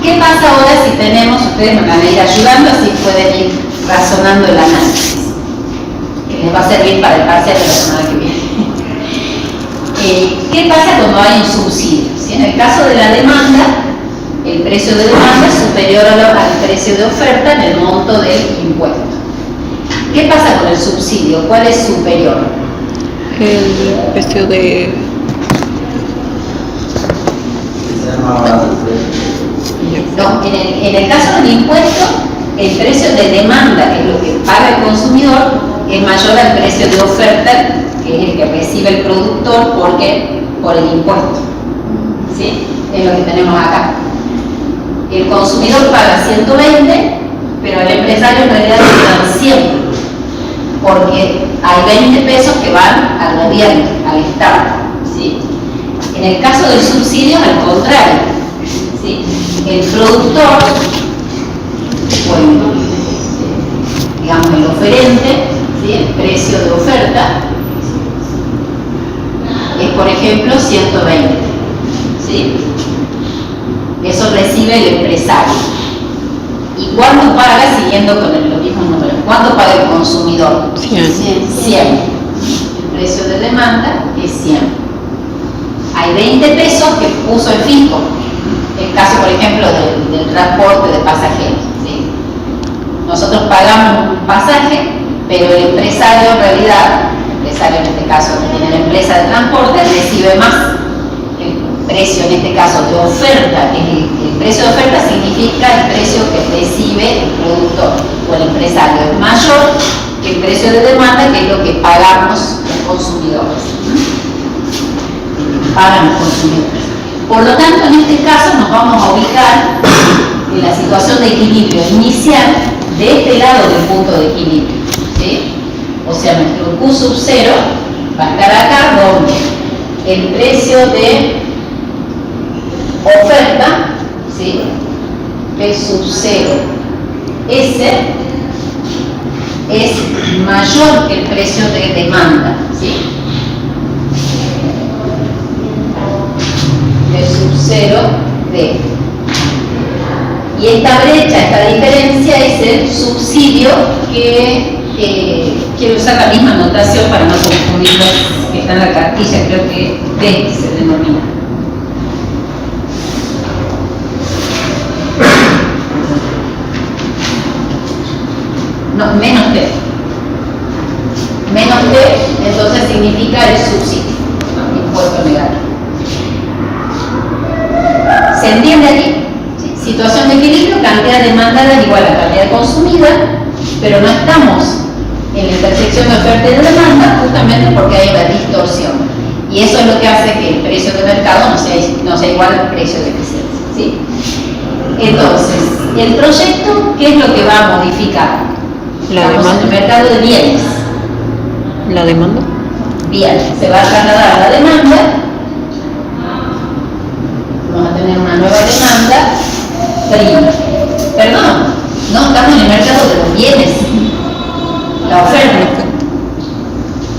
¿Qué pasa ahora si tenemos, ustedes me van a ir ayudando, así pueden ir razonando el análisis, que les va a servir para el parcial de la semana que viene? ¿Qué pasa cuando hay un subsidio? ¿Sí? En el caso de la demanda, el precio de demanda es superior al precio de oferta en el monto del impuesto. ¿Qué pasa con el subsidio? ¿Cuál es superior?
El precio de...
No, en el caso del impuesto, el precio de demanda, que es lo que paga el consumidor, es mayor al precio de oferta, que es el que recibe el productor por el impuesto. ¿Sí? Es lo que tenemos acá. El consumidor paga 120, pero el empresario en realidad le dan 100, porque hay 20 pesos que van al gobierno, al Estado. ¿Sí? En el caso del subsidio, al contrario. ¿Sí? El productor, bueno, digamos el oferente, ¿sí? El precio de oferta es, por ejemplo, 120. ¿Sí? Eso recibe el empresario. ¿Y cuánto paga, siguiendo con los mismos números? ¿Cuánto paga el consumidor?
100.
100. El precio de demanda es 100. Hay 20 pesos que puso el fisco. El caso, por ejemplo, del transporte de pasajeros. ¿Sí? Nosotros pagamos un pasaje, pero el empresario en realidad, el empresario en este caso que tiene la empresa de transporte, recibe más. El precio en este caso de oferta, el precio de oferta significa el precio que recibe el productor o el empresario, es mayor que el precio de demanda, que es lo que pagamos los consumidores. Pagan los consumidores. Por lo tanto, en este caso nos vamos a ubicar en la situación de equilibrio inicial de este lado del punto de equilibrio. ¿Sí? O sea, nuestro Q sub 0 va a estar acá donde el precio de oferta, ¿sí? P sub 0 S es mayor que el precio de demanda. ¿Sí? P sub 0 D. Y esta brecha, esta diferencia es el subsidio que quiero usar la misma notación para no confundirlos, que está en la cartilla, creo que D se denomina. No, menos T. Menos T, entonces significa el subsidio, ¿no? Impuesto negativo. ¿Se entiende aquí? ¿Sí? Situación de equilibrio, cantidad demandada es igual a cantidad consumida, pero no estamos en la intersección de oferta y de demanda justamente porque hay una distorsión. Y eso es lo que hace que el precio de mercado no sea igual al precio de eficiencia. ¿Sí? Entonces, el proyecto, ¿qué es lo que va a modificar? Estamos en el mercado de bienes.
¿La demanda?
Bien, se va a trasladar a la demanda. Vamos a tener una nueva demanda prima. Perdón, no estamos en el mercado de los bienes. La oferta.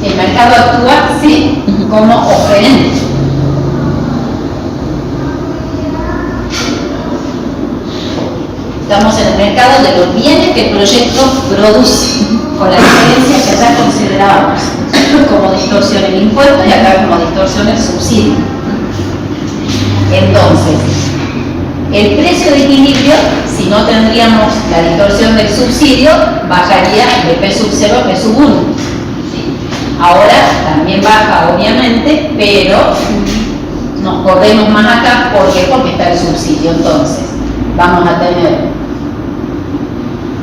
El mercado actúa, sí, como oferente. Estamos en el mercado de los bienes que el proyecto produce, con la diferencia que ya considerábamos como distorsión el impuesto y acá como distorsión el subsidio. Entonces, el precio de equilibrio, si no tendríamos la distorsión del subsidio, bajaría de P sub 0 a P sub 1. ¿Sí? Ahora también baja, obviamente, pero nos corremos más acá. ¿Por qué? Porque está el subsidio. Entonces, vamos a tener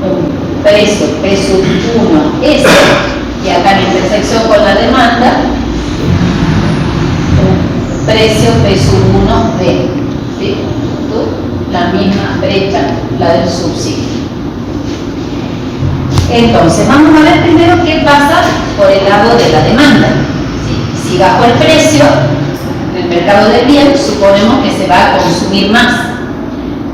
un precio P1S, y acá en intersección con la demanda, un precio P1B, ¿sí? La misma brecha, la del subsidio. Entonces, vamos a ver primero qué pasa por el lado de la demanda. ¿Sí? Si bajó el precio en el mercado del bien, suponemos que se va a consumir más.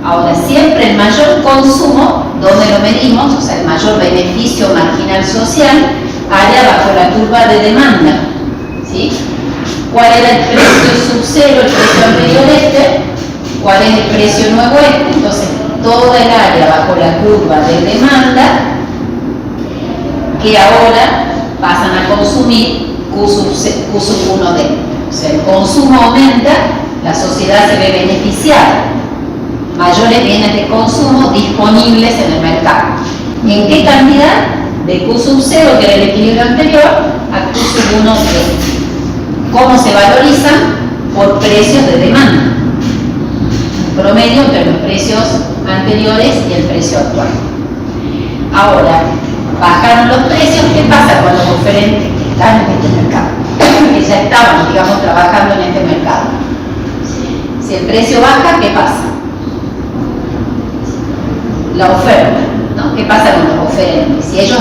Ahora, siempre el mayor consumo, ¿dónde lo medimos? O sea, el mayor beneficio marginal social, halla bajo la curva de demanda. ¿Sí? ¿Cuál era el precio sub cero, el precio anterior este? ¿Cuál es el precio nuevo este? Entonces, toda el área bajo la curva de demanda, que ahora pasan a consumir Q sub 1D. O sea, el consumo aumenta, la sociedad se ve beneficiada. Mayores bienes de consumo disponibles en el mercado. ¿En qué cantidad? De Q sub 0, que era el equilibrio anterior, a Q sub 1D. ¿Cómo se valorizan? Por precios de demanda. Promedio entre los precios anteriores y el precio actual. Ahora, bajaron los precios. ¿Qué pasa con los oferentes que están en este mercado? Que ya estaban, digamos, trabajando en este mercado. Si el precio baja, ¿qué pasa? La oferta, ¿no? ¿Qué pasa con los oferentes? Si ellos,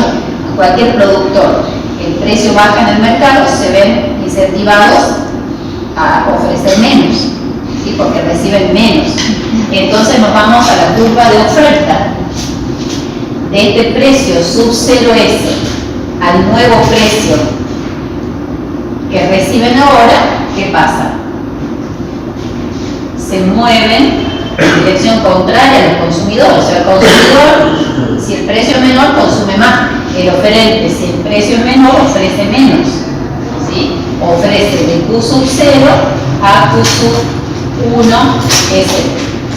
cualquier productor, el precio baja en el mercado, se ven incentivados a ofrecer menos, ¿sí? Porque reciben menos. Entonces nos vamos a la curva de oferta. De este precio sub 0S al nuevo precio que reciben ahora, ¿qué pasa? Se mueven en dirección contraria al consumidor. O sea, el consumidor, si el precio es menor, consume más. El oferente, si el precio es menor, ofrece menos, ¿sí? Ofrece de Q sub 0 a Q sub 1S,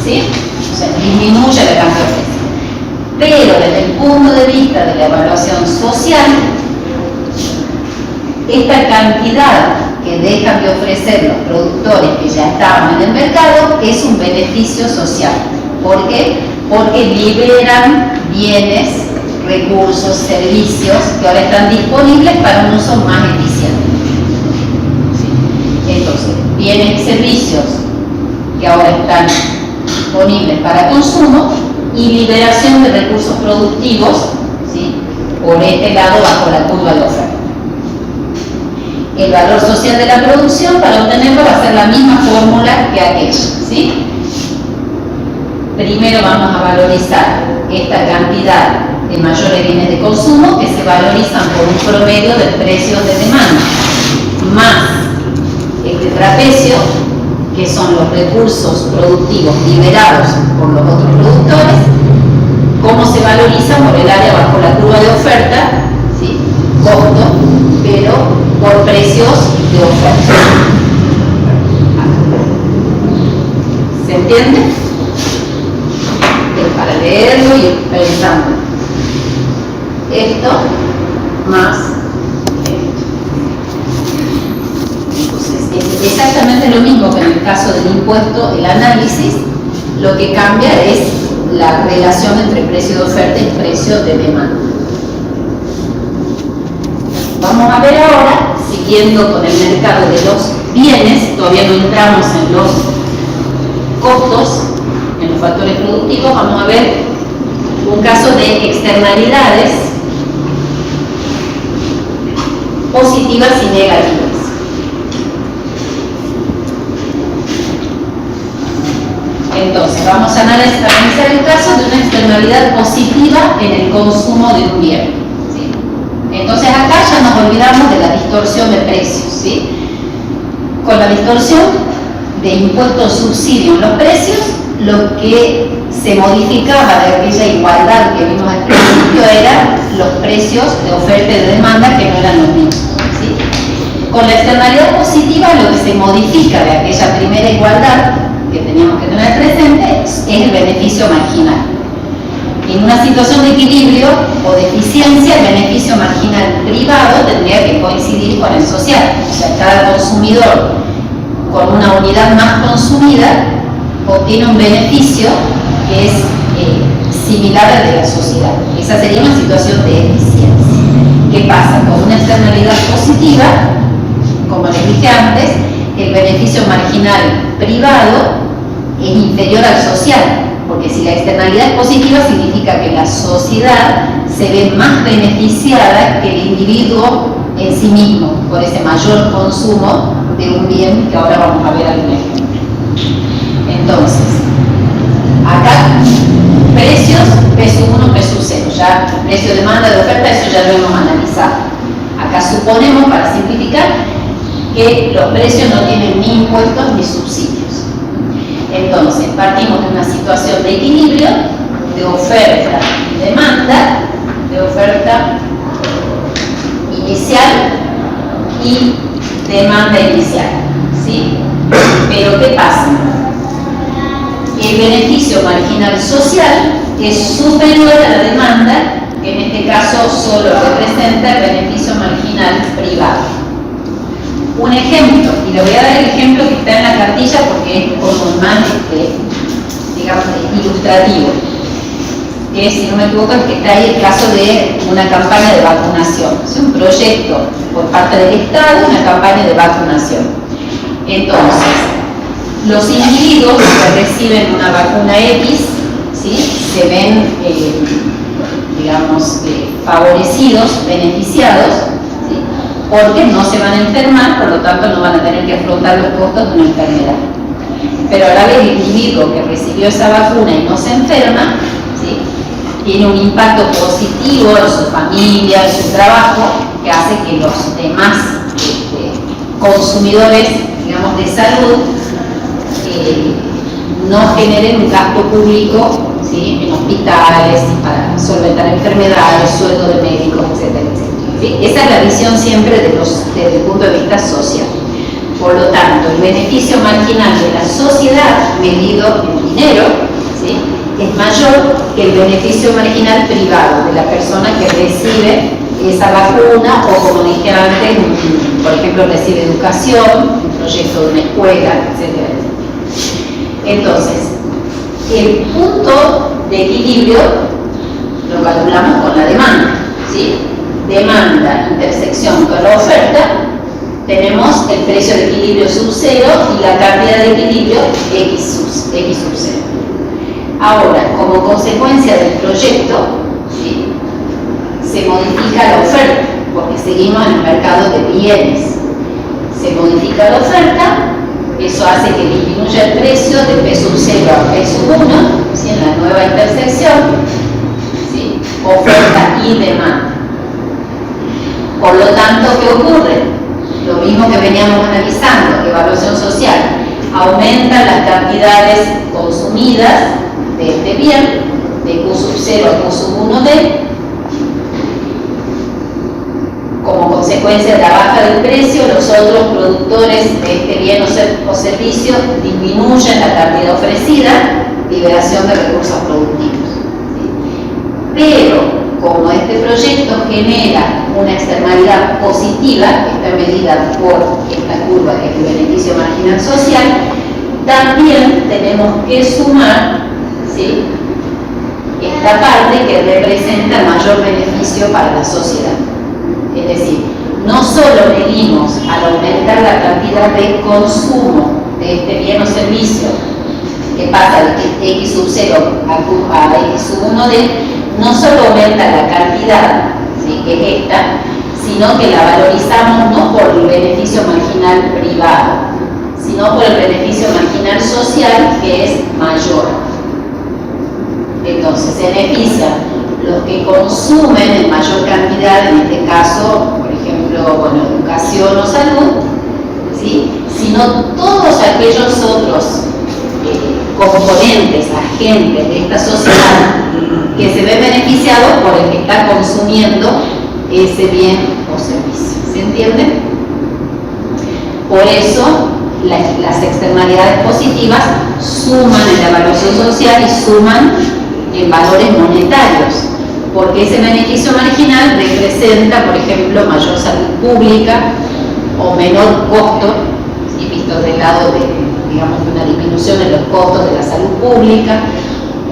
¿sí? O sea, disminuye la cantidad de precio. Pero desde el punto de vista de la evaluación social, esta cantidad que dejan de ofrecer los productores que ya estaban en el mercado es un beneficio social. ¿Por qué? Porque liberan bienes, recursos, servicios que ahora están disponibles para un uso más eficiente. ¿Sí? Entonces, bienes y servicios que ahora están disponibles para consumo y liberación de recursos productivos, ¿sí? Por este lado bajo la curva de oferta. El valor social de la producción, para obtenerlo, va a ser la misma fórmula que aquella, ¿sí? Primero vamos a valorizar esta cantidad de mayores bienes de consumo que se valorizan por un promedio de precios de demanda, más este trapecio, que son los recursos productivos liberados por los otros productores. ¿Cómo se valoriza? Por el área bajo la curva de oferta, ¿sí? Costo, pero por precios de oferta. ¿Se entiende? Es para leerlo y ir pensando. Esto más esto. Entonces, es exactamente lo mismo que en el caso del impuesto, el análisis. Lo que cambia es la relación entre precio de oferta y precio de demanda. Vamos a ver ahora, siguiendo con el mercado de los bienes, todavía no entramos en los costos, en los factores productivos. Vamos a ver un caso de externalidades positivas y negativas. Entonces, vamos a analizar el caso de una externalidad positiva en el consumo de un bien, ¿sí? Entonces, acá ya nos olvidamos de la distorsión de precios, ¿sí? Con la distorsión de impuestos subsidio en los precios, lo que se modificaba de aquella igualdad que vimos al principio eran los precios de oferta y de demanda, que no eran los mismos, ¿sí? Con la externalidad positiva, lo que se modifica de aquella primera igualdad que teníamos que tener presente es el beneficio marginal. En una situación de equilibrio o de eficiencia, el beneficio beneficio marginal privado tendría que coincidir con el social. O sea, cada consumidor con una unidad más consumida obtiene un beneficio que es similar al de la sociedad. Esa sería una situación de eficiencia. ¿Qué pasa? Con una externalidad positiva, como les dije antes, el beneficio marginal privado es inferior al social, porque si la externalidad es positiva significa que la sociedad se ve más beneficiada que el individuo en sí mismo por ese mayor consumo de un bien que ahora vamos a ver algún ejemplo. Entonces, acá precios, P1, P0, ya precio, demanda, de oferta, eso ya lo hemos analizado. Acá suponemos, para simplificar, que los precios no tienen ni impuestos ni subsidios. Entonces, partimos de una situación de equilibrio, de oferta y demanda, de oferta inicial y demanda inicial, ¿sí? Pero ¿qué pasa? El beneficio marginal social es superior a la demanda, que en este caso solo representa el beneficio marginal privado. Un ejemplo, y le voy a dar el ejemplo que está en la cartilla porque es como más, digamos, ilustrativo. Que si no me equivoco es que está ahí el caso de una campaña de vacunación. Es un proyecto por parte del Estado, una campaña de vacunación. Entonces, los individuos que reciben una vacuna X, ¿sí?, se ven, digamos, favorecidos, beneficiados, ¿sí?, porque no se van a enfermar, por lo tanto no van a tener que afrontar los costos de una enfermedad. Pero a la vez el individuo que recibió esa vacuna y no se enferma, ¿sí?, tiene un impacto positivo en su familia, en su trabajo, que hace que los demás consumidores, digamos, de salud no generen un gasto público, ¿sí?, en hospitales para solventar enfermedades, sueldo de médicos, etcétera, etcétera, ¿sí? Esa es la visión siempre desde el punto de vista social. Por lo tanto, el beneficio marginal de la sociedad medido en dinero, ¿sí?, es mayor que el beneficio marginal privado de la persona que recibe esa vacuna o, como dije antes, por ejemplo, recibe educación, un proyecto de una escuela, etcétera, etcétera. Entonces, el punto de equilibrio lo calculamos con la demanda, ¿sí? Demanda, intersección con la oferta, tenemos el precio de equilibrio sub 0 y la cantidad de equilibrio X sub 0. Ahora, como consecuencia del proyecto, ¿sí?, se modifica la oferta, porque seguimos en el mercado de bienes. Se modifica la oferta, eso hace que disminuya el precio de P sub 0 a P sub 1, ¿sí?, en la nueva intersección, ¿sí?, oferta y demanda. Por lo tanto, ¿qué ocurre? Lo mismo que veníamos analizando, evaluación social, aumentan las cantidades consumidas de este bien, de Q sub 0 a Q sub 1D, como consecuencia de la baja del precio, los otros productores de este bien o servicio disminuyen la cantidad ofrecida, liberación de recursos productivos, ¿sí? Pero, como este proyecto genera una externalidad positiva, que está medida por esta curva que es el beneficio marginal social, también tenemos que sumar, ¿sí?, esta parte que representa el mayor beneficio para la sociedad. Es decir, no solo medimos al aumentar la cantidad de consumo de este bien o servicio, que pasa de X sub 0 a X sub 1D, no solo aumenta la cantidad, ¿sí?, que es esta, sino que la valorizamos no por el beneficio marginal privado, sino por el beneficio marginal social, que es mayor. Entonces, se benefician los que consumen en mayor cantidad, en este caso, por ejemplo, bueno, educación o salud, ¿sí?, sino todos aquellos otros componentes, agentes de esta sociedad que se ven beneficiados por el que está consumiendo ese bien o servicio. ¿Se entiende? Por eso, las externalidades positivas suman en la evaluación social y suman en valores monetarios, porque ese beneficio marginal representa, por ejemplo, mayor salud pública o menor costo, ¿sí? Visto del lado de, digamos, una disminución en los costos de la salud pública,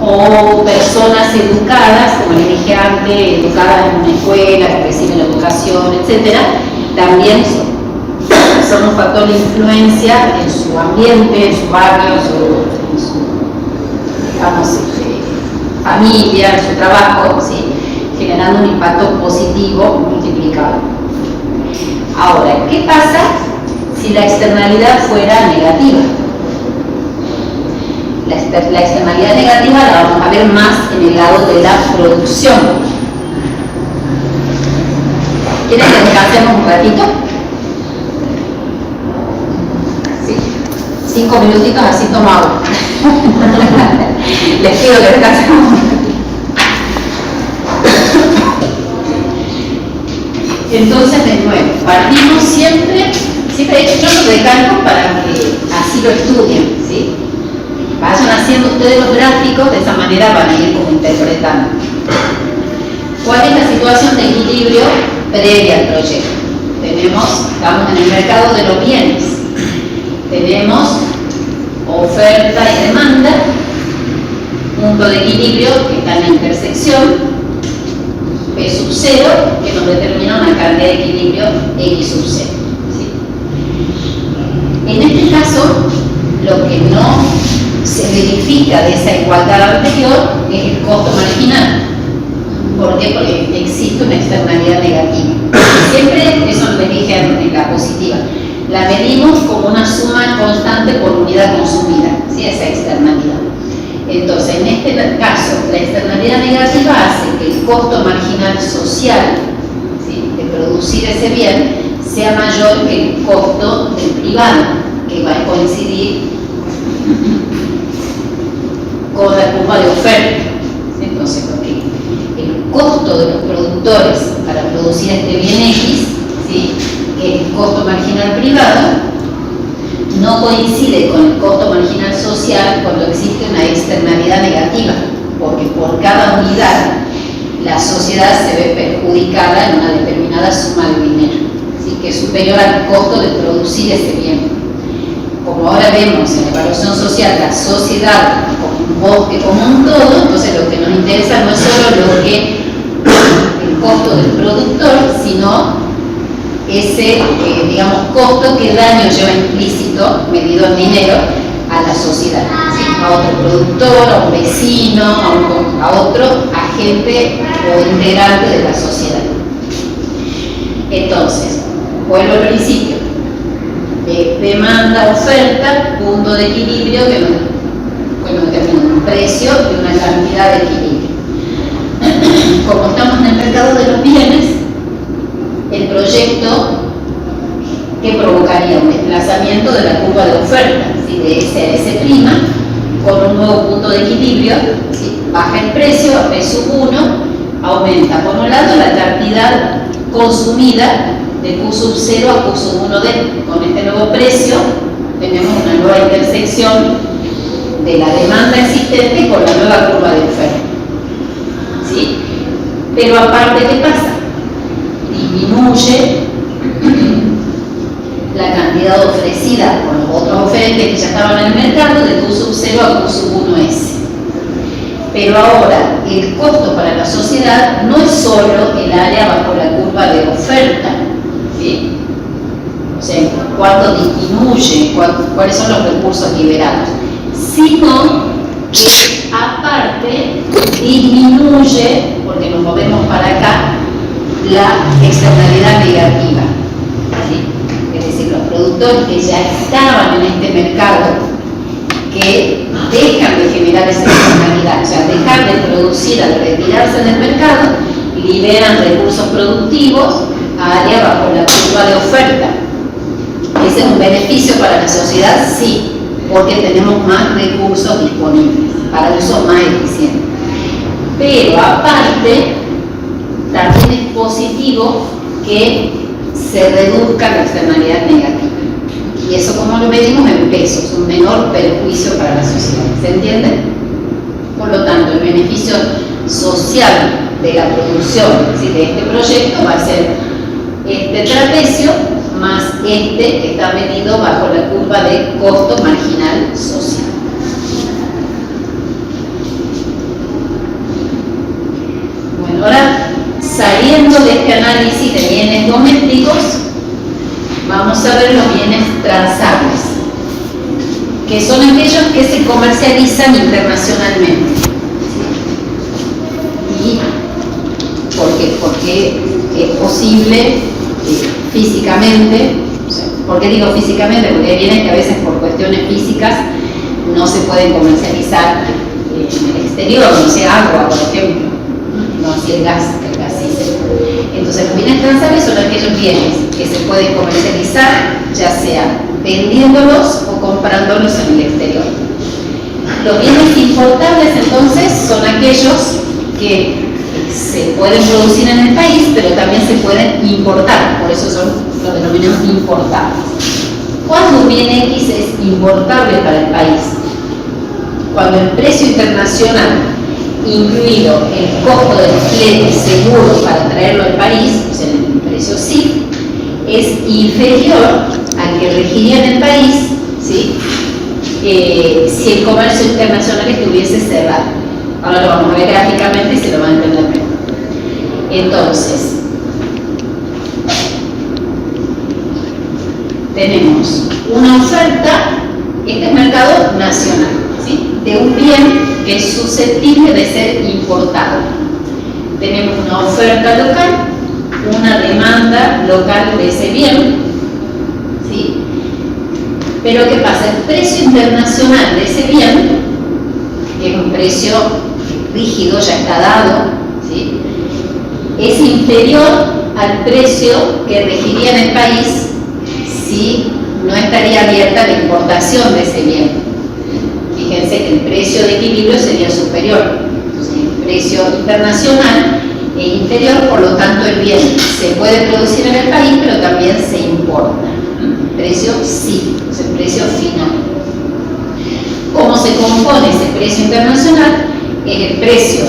o personas educadas, como les dije antes, educadas en una escuela, que reciben educación, etc., también son un factor de influencia en su ambiente, en su barrio, en su digamos, familia, en su trabajo, ¿sí? Generando un impacto positivo multiplicado. Ahora, ¿qué pasa si la externalidad fuera negativa? La externalidad negativa la vamos a ver más en el lado de la producción. ¿Quieren que descansemos un ratito? Sí. 5 minutitos, así tomo agua. Les pido que descansemos. Entonces, de nuevo, partimos siempre yo lo recalco para que así lo estudien, ¿sí? Vayan haciendo ustedes los gráficos, de esa manera van a ir como interpretando. ¿Cuál es la situación de equilibrio previa al proyecto? Estamos en el mercado de los bienes, tenemos oferta y demanda, punto de equilibrio que está en la intersección, P sub 0, que nos determina una cantidad de equilibrio X sub 0. ¿Sí? En este caso, lo que no se verifica de esa igualdad anterior es el costo marginal. ¿Por qué? Porque existe una externalidad negativa. Siempre, eso les dije en la positiva, la medimos como una suma constante por unidad consumida, ¿sí? Esa externalidad. Entonces, en este caso, la externalidad negativa hace que el costo marginal social, ¿sí? De producir ese bien sea mayor que el costo del privado, que va a coincidir con la curva de oferta. ¿Sí? Entonces, porque el costo de los productores para producir este bien X, ¿sí? Que es el costo marginal privado, no coincide con el costo marginal social cuando existe una externalidad negativa, porque por cada unidad la sociedad se ve perjudicada en una determinada suma de dinero, ¿sí? Que es superior al costo de producir ese bien. Como ahora vemos en la evaluación social la sociedad como un bosque, como un todo, entonces lo que nos interesa no es solo el costo del productor, sino ese, digamos, costo que daño lleva implícito, medido en dinero, a la sociedad, ¿sí? A otro productor, a un vecino, a otro agente o integrante de la sociedad. Entonces, vuelvo al principio, demanda, oferta, punto de equilibrio que nos determina un precio y una cantidad de equilibrio. Como estamos en el mercado de los bienes, el proyecto que provocaría un desplazamiento de la curva de oferta, ¿sí? De S a S', con un nuevo punto de equilibrio, ¿sí? Baja el precio a P sub 1, aumenta por un lado la cantidad consumida de Q sub 0 a Q sub 1D. Con este nuevo precio tenemos una nueva intersección de la demanda existente con la nueva curva de oferta, ¿sí? Pero aparte, ¿qué pasa? Disminuye la cantidad ofrecida por los otros oferentes que ya estaban en el mercado de Q sub 0 a Q sub 1S. Pero ahora el costo para la sociedad no es solo el área bajo la curva de oferta, ¿sí? O sea, cuánto disminuye, cuáles son los recursos liberados, sino que aparte disminuye, porque nos movemos para acá, la externalidad negativa, ¿sí? Es decir, los productores que ya estaban en este mercado, que dejan de generar esa externalidad, o sea, dejar de producir al retirarse del mercado, liberan recursos productivos a área bajo la curva de oferta. ¿Ese es un beneficio para la sociedad? Sí, porque tenemos más recursos disponibles para uso más eficiente. Pero aparte, también es positivo que se reduzca la externalidad negativa. Y eso, como lo medimos en pesos, un menor perjuicio para la sociedad. ¿Se entiende? Por lo tanto, el beneficio social de la producción, ¿sí?, de este proyecto va a ser este trapecio más este que está medido bajo la curva de costo marginal social. Bueno, ahora, saliendo de este análisis de bienes domésticos, vamos a ver los bienes transables, que son aquellos que se comercializan internacionalmente. ¿Y por qué? Porque es posible físicamente, o sea, ¿por qué digo físicamente? Porque hay bienes que a veces por cuestiones físicas no se pueden comercializar en el exterior, no sea agua, por ejemplo, no así el gas sí se puede. Entonces los bienes transables son aquellos bienes que se pueden comercializar, ya sea vendiéndolos o comprándolos en el exterior. Los bienes importables entonces son aquellos que se pueden producir en el país, pero también se pueden importar, por eso son los denominados importables. ¿Cuándo un bien X es importable para el país? Cuando el precio internacional, incluido el costo del flete seguro para traerlo al país, o sea, el precio CIF, es inferior al que regiría en el país, ¿sí?, si el comercio internacional estuviese cerrado. Ahora lo vamos a ver gráficamente y se lo van a entender mejor. Entonces, tenemos una oferta, este es mercado nacional, ¿sí?, de un bien que es susceptible de ser importado. Tenemos una oferta local, una demanda local de ese bien, ¿sí? Pero ¿qué pasa? El precio internacional de ese bien, que es un precio rígido, ya está dado, ¿sí?, es inferior al precio que regiría en el país si no estaría abierta la importación de ese bien. Fíjense que el precio de equilibrio sería superior. Entonces, el precio internacional es inferior, por lo tanto el bien se puede producir en el país, pero también se importa. El precio sí, es el precio final. ¿Cómo se compone ese precio internacional? Es el precio,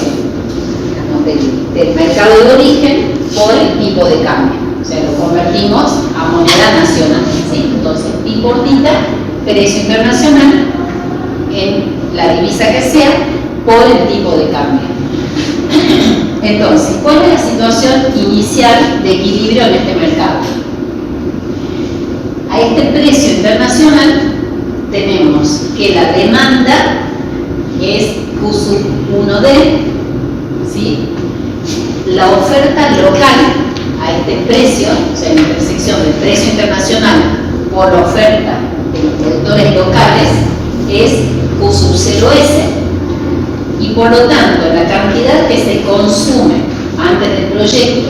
digamos, del mercado de origen por el tipo de cambio. O sea, lo convertimos a moneda nacional, ¿sí? Entonces, importita, precio internacional, en la divisa que sea, por el tipo de cambio. Entonces, ¿cuál es la situación inicial de equilibrio en este mercado? A este precio internacional tenemos que la demanda es Q sub 1D, ¿sí? La oferta local a este precio, o sea, la intersección del precio internacional por la oferta de los productores locales, es Q sub 0S, y por lo tanto la cantidad que se consume antes del proyecto,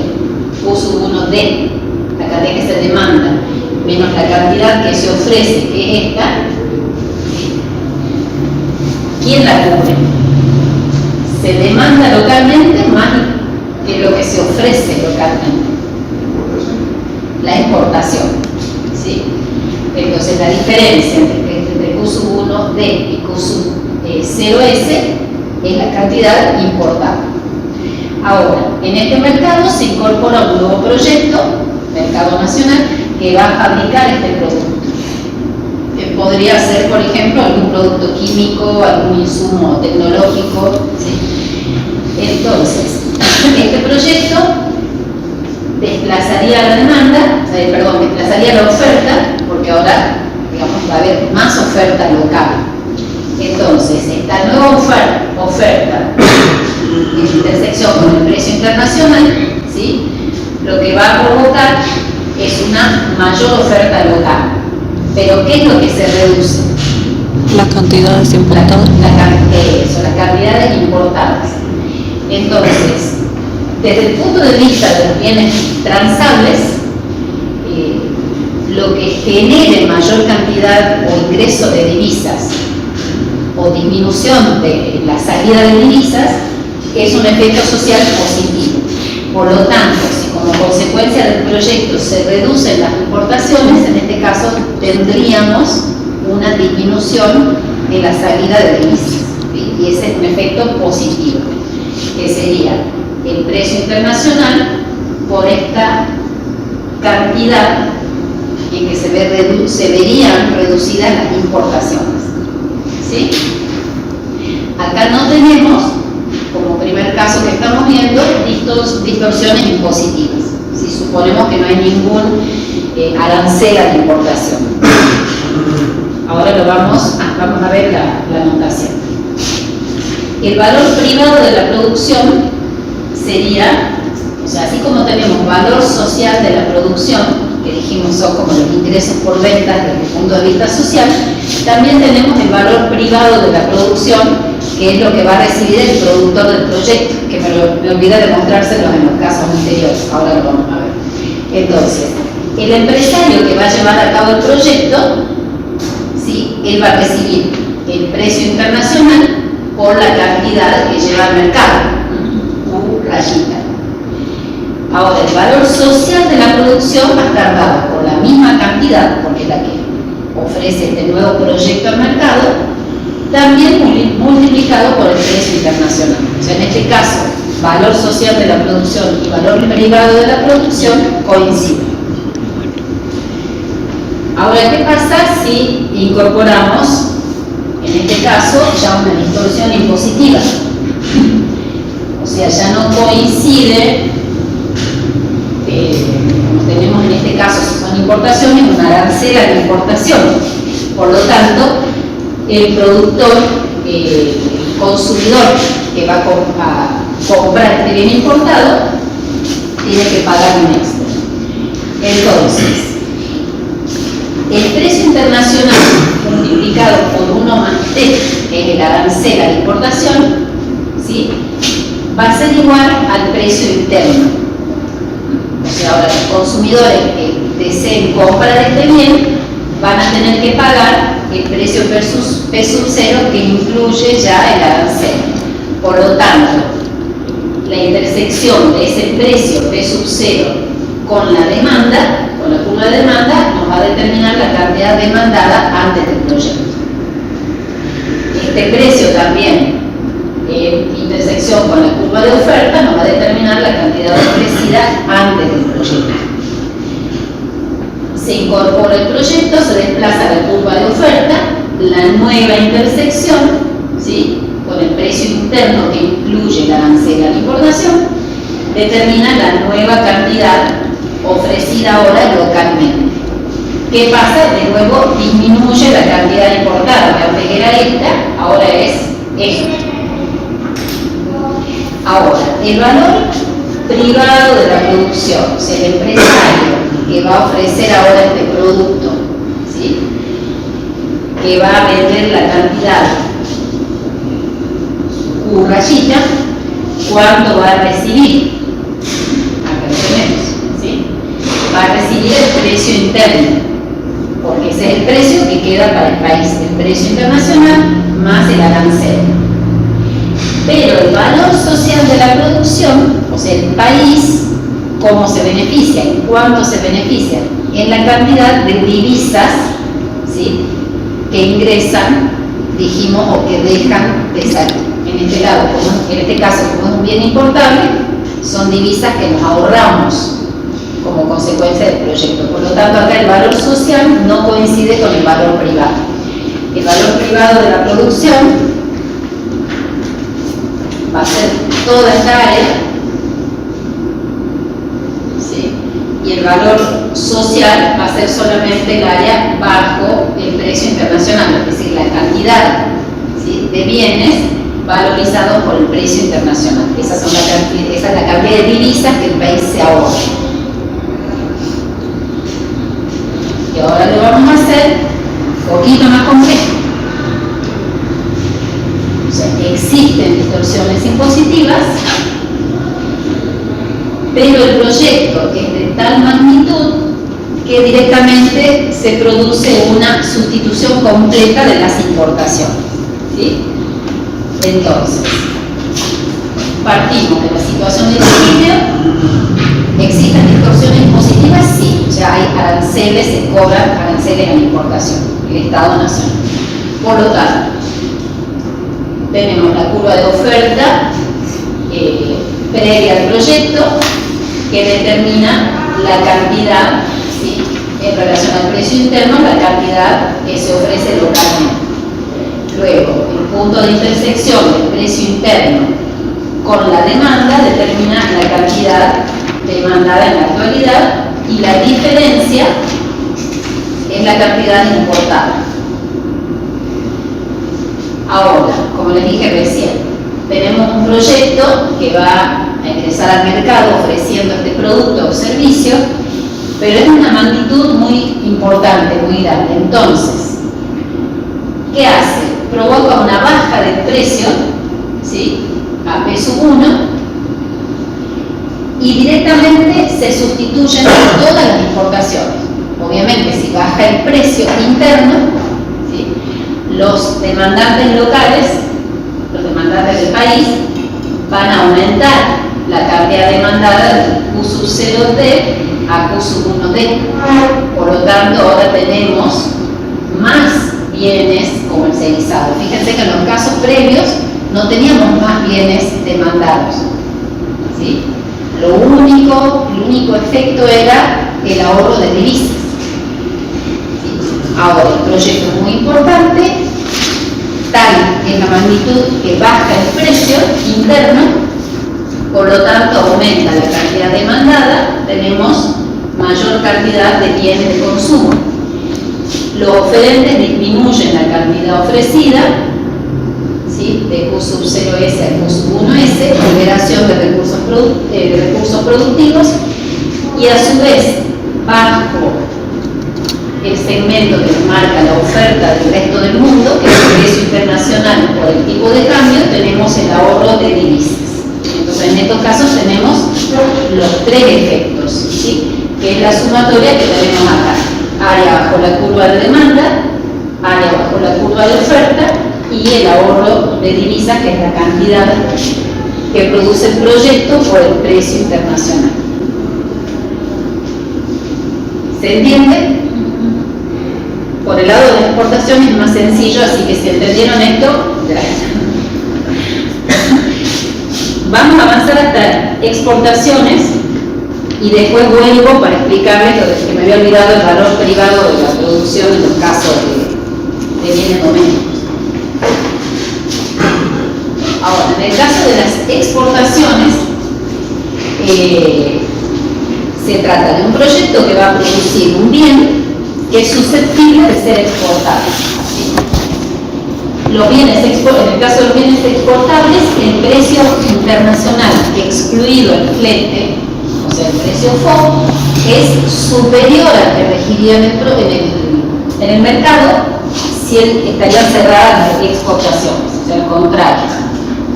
Q sub 1D, la cantidad que se demanda, menos la cantidad que se ofrece, que es esta, ¿quién la cubre? Se demanda localmente más que lo que se ofrece localmente. La exportación, ¿sí? Entonces la diferencia entre Q sub 1D y Q sub 0S es la cantidad importada. Ahora, en este mercado se incorpora un nuevo proyecto, mercado nacional, que va a fabricar este producto. Que podría ser, por ejemplo, algún producto químico, algún insumo tecnológico, ¿sí? Entonces, este proyecto desplazaría la demanda, desplazaría la oferta, porque ahora, digamos, va a haber más oferta local. Entonces, esta nueva oferta en intersección con el precio internacional, ¿sí?, lo que va a provocar es una mayor oferta local. Pero ¿qué es lo que se reduce?
Las cantidades importadas.
Las cantidades importadas. Entonces, desde el punto de vista de los bienes transables, lo que genere mayor cantidad o ingreso de divisas o disminución de la salida de divisas es un efecto social positivo. Por lo tanto, si como consecuencia del proyecto se reducen las importaciones, en este caso tendríamos una disminución en la salida de divisas, ¿sí? Y ese es un efecto positivo, que sería el precio internacional por esta cantidad en que se verían reducidas las importaciones. ¿Sí? Acá no tenemos, como primer caso que estamos viendo, distorsiones impositivas. Si suponemos que no hay ningún arancel a la importación. Ahora vamos a ver la notación. El valor privado de la producción sería, o sea, así como tenemos valor social de la producción, que dijimos son como los ingresos por ventas desde el punto de vista social, también tenemos el valor privado de la producción, que es lo que va a recibir el productor del proyecto, que me olvidé de mostrárselos en los casos anteriores, ahora lo vamos a ver. Entonces, el empresario que va a llevar a cabo el proyecto, ¿sí?, él va a recibir el precio internacional por la cantidad que lleva al mercado, rayita. Ahora, el valor social de la producción va a estar dado por la misma cantidad, porque es la que ofrece este nuevo proyecto al mercado, también multiplicado por el precio internacional. O sea, en este caso, valor social de la producción y valor privado de la producción coinciden. Ahora, ¿qué pasa si incorporamos, en este caso, ya una distorsión impositiva? O sea, ya no coincide, como tenemos en este caso, si son importaciones, una arancel a la importación. Por lo tanto, el productor, el consumidor que va a comprar este bien importado, tiene que pagar un extra. Entonces, el precio internacional multiplicado por 1 más T, que es el arancel a la importación, ¿sí?, va a ser igual al precio interno. O sea, ahora los consumidores que deseen comprar este bien van a tener que pagar el precio P sub 0, que incluye ya el arancel. Por lo tanto, la intersección de ese precio P sub 0 con la demanda, con la curva de demanda, nos va a determinar la cantidad demandada antes del proyecto. Este precio también, en intersección con la curva de oferta, nos va a determinar la cantidad ofrecida antes del proyecto. Se incorpora el proyecto, se desplaza la curva de oferta, la nueva intersección, ¿sí?, con el precio interno que incluye la arancel a la importación, determina la nueva cantidad ofrecida ahora localmente. ¿Qué pasa? De nuevo disminuye la cantidad importada, que antes era esta, ahora es esta. Ahora, el valor privado de la producción, o sea, el empresario que va a ofrecer ahora este producto, ¿sí?, que va a vender la cantidad Q rayita, ¿cuánto va a recibir? Acá lo tenemos, ¿sí? Va a recibir el precio interno, porque ese es el precio que queda para el país, el precio internacional más el arancel. Pero el valor social de la producción, o sea, el país, ¿cómo se beneficia? ¿En cuánto se beneficia? En la cantidad de divisas, ¿sí?, que ingresan, dijimos, o que dejan de salir. En este lado, en este caso, como es un bien importable, son divisas que nos ahorramos como consecuencia del proyecto. Por lo tanto, acá el valor social no coincide con el valor privado. El valor privado de la producción va a ser toda esta área, ¿sí?, y el valor social va a ser solamente el área bajo el precio internacional, es decir, la cantidad, ¿sí?, de bienes valorizados por el precio internacional. Esa es la cantidad de divisas que el país se ahorra. Y ahora lo vamos a hacer un poquito más complejo. O sea, existen distorsiones impositivas, pero el proyecto es de tal magnitud que directamente se produce una sustitución completa de las importaciones, ¿sí? Entonces, partimos de la situación del equilibrio. ¿Existen distorsiones impositivas? Sí, ya hay aranceles, se cobran aranceles a la importación, el Estado Nacional. Por lo tanto, tenemos la curva de oferta previa al proyecto que determina la cantidad, ¿sí?, en relación al precio interno, la cantidad que se ofrece localmente. Luego, el punto de intersección del precio interno con la demanda determina la cantidad demandada en la actualidad, y la diferencia es la cantidad importada. Ahora, como les dije recién, tenemos un proyecto que va a ingresar al mercado ofreciendo este producto o servicio, pero es una magnitud muy importante, muy grande. Entonces, ¿qué hace? Provoca una baja del precio, ¿sí?, a P1, y directamente se sustituyen todas las importaciones. Obviamente, si baja el precio interno, ¿sí?, los demandantes locales, los demandantes del país, van a aumentar la cantidad demandada de Q sub 0T a Q sub 1D. Por lo tanto, ahora tenemos más bienes comercializados. Fíjense que en los casos previos no teníamos más bienes demandados, ¿sí? El único efecto era el ahorro de divisas. ¿Sí? Ahora, el proyecto es muy importante, tal es la magnitud que baja el precio interno, por lo tanto aumenta la cantidad demandada, tenemos mayor cantidad de bienes de consumo. Los oferentes disminuyen la cantidad ofrecida, ¿sí?, de Q sub 0S a Q sub 1S, liberación de recursos productivos, y a su vez, bajo el segmento que marca la oferta del resto del mundo, que es el precio internacional por el tipo de cambio, tenemos el ahorro de divisas. Entonces, en estos casos tenemos los tres efectos, ¿sí?, que es la sumatoria que tenemos acá: área bajo la curva de demanda, área bajo la curva de oferta, y el ahorro de divisas, que es la cantidad que produce el proyecto por el precio internacional. ¿Se entiende? Por el lado de la exportación es más sencillo, así que si entendieron esto, gracias. Vamos a avanzar hasta exportaciones y después vuelvo para explicarles lo de que me había olvidado, el valor privado de la producción en los casos de bienes domésticos. Ahora, en el caso de las exportaciones, se trata de un proyecto que va a producir un bien que es susceptible de ser exportado. Los bienes en el caso de los bienes exportables, el precio internacional, excluido el flete, o sea, el precio FOB, es superior al que regiría en el mercado si estarían cerradas las exportaciones, o sea, al contrario.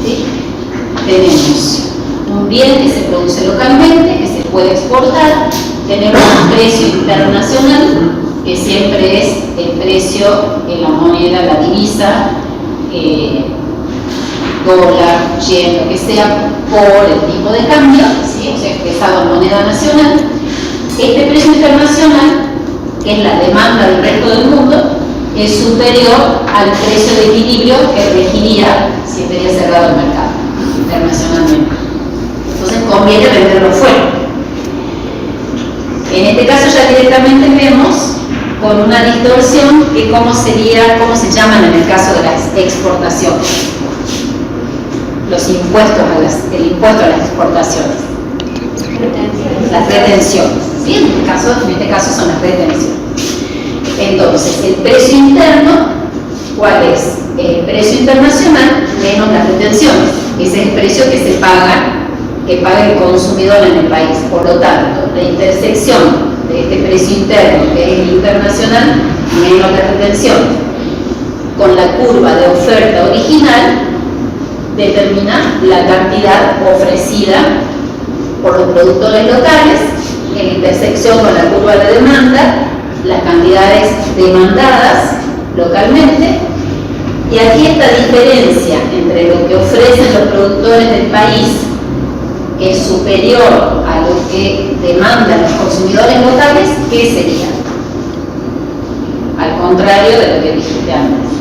¿Sí? Tenemos un bien que se produce localmente, que se puede exportar, tenemos un precio internacional, que siempre es el precio en la moneda, la divisa, dólar, yen, lo que sea, por el tipo de cambio, ¿sí? O sea, expresado en moneda nacional. Este precio internacional, que es la demanda del resto del mundo, es superior al precio de equilibrio que regiría si estaría cerrado el mercado internacionalmente. Entonces conviene venderlo fuera. En este caso ya directamente vemos con una distorsión que cómo se llaman en el caso de las exportaciones. Los impuestos el impuesto a las exportaciones. Las retenciones. ¿Sí? En este caso son las retenciones. Entonces, el precio interno, ¿cuál es? El precio internacional menos las retenciones. Ese es el precio que paga el consumidor en el país. Por lo tanto, la intersección de este precio interno, que es el internacional, menos la retención, con la curva de oferta original, determina la cantidad ofrecida por los productores locales, en la intersección con la curva de demanda, las cantidades demandadas localmente, y aquí esta diferencia entre lo que ofrecen los productores del país, que es superior a lo que demandan los consumidores locales, ¿qué sería? Al contrario de lo que dijiste antes.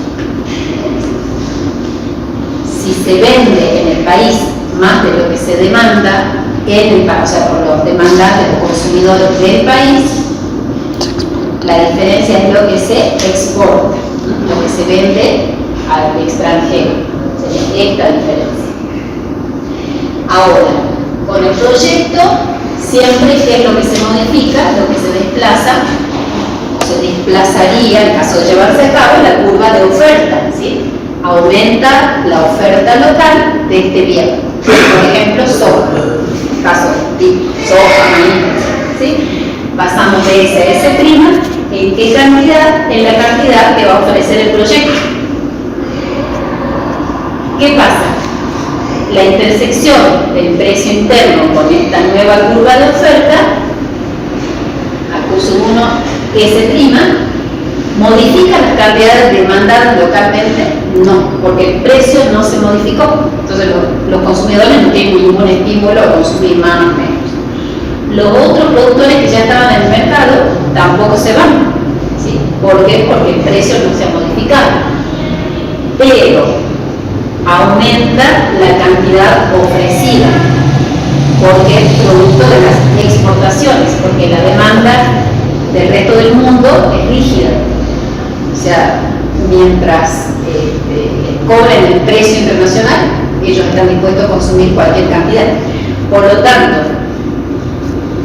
Si se vende en el país más de lo que se demanda o sea, por los demandantes o consumidores del país, la diferencia es lo que se exporta, ¿no? Lo que se vende al extranjero. Sería esta diferencia. Ahora, con el proyecto, siempre que es lo que se modifica, lo que se desplaza, se desplazaría, en caso de llevarse a cabo, la curva de oferta, ¿sí? Aumenta la oferta local de este bien. Por ejemplo, soja, caso de soja, maíz, ¿sí? Pasamos de S prima, ¿en qué cantidad? En la cantidad que va a ofrecer el proyecto. ¿Qué pasa? La intersección del precio interno con esta nueva curva de oferta, acuso 1 S', ¿modifica las cantidades demandadas localmente? No, porque el precio no se modificó. Entonces los consumidores no tienen ningún estímulo a consumir más o menos. Los otros productores que ya estaban en el mercado tampoco se van, ¿sí? ¿Por qué? Porque el precio no se ha modificado. Pero aumenta la cantidad ofrecida, porque es producto de las exportaciones, porque la demanda del resto del mundo es rígida. O sea, mientras cobren el precio internacional, ellos están dispuestos a consumir cualquier cantidad. Por lo tanto,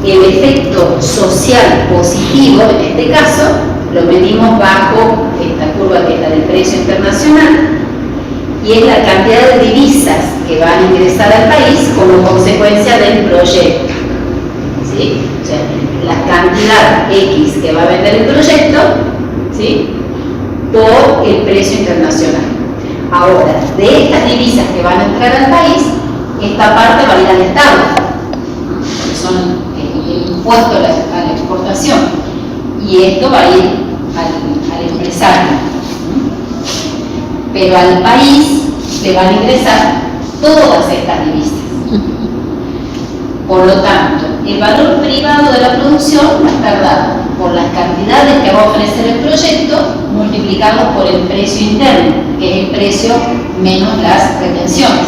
el efecto social positivo, en este caso, lo medimos bajo esta curva que es la del precio internacional, y es la cantidad de divisas que van a ingresar al país como consecuencia del proyecto, ¿sí? O sea, la cantidad X que va a vender el proyecto, ¿sí? Por el precio internacional. Ahora, de estas divisas que van a entrar al país, esta parte va a ir al Estado, que son el impuesto a la exportación, y esto va a ir al empresario. Pero al país le van a ingresar todas estas divisas. Por lo tanto, el valor privado de la producción va a estar dado por las cantidades que va a ofrecer el proyecto multiplicado por el precio interno, que es el precio menos las retenciones.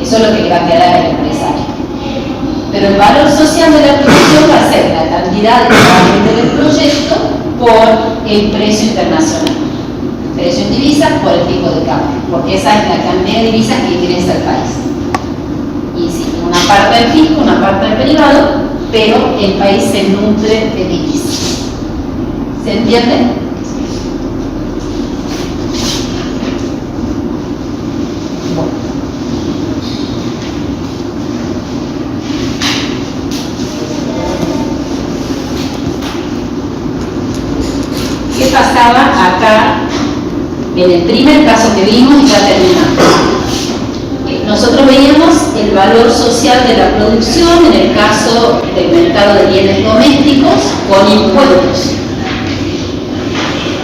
Eso es lo que le va a quedar al empresario. Pero el valor social de la producción va a ser la cantidad que va a vender el proyecto por el precio internacional. Precio en divisas por el tipo de cambio, porque esa es la cantidad de divisas que ingresa al país. Y sí, una parte del fisco, una parte del privado, pero el país se nutre de divisas. ¿Se entiende? Bueno. ¿Qué pasaba acá? En el primer caso que vimos, y ya terminamos. Nosotros veíamos el valor social de la producción en el caso del mercado de bienes domésticos con impuestos.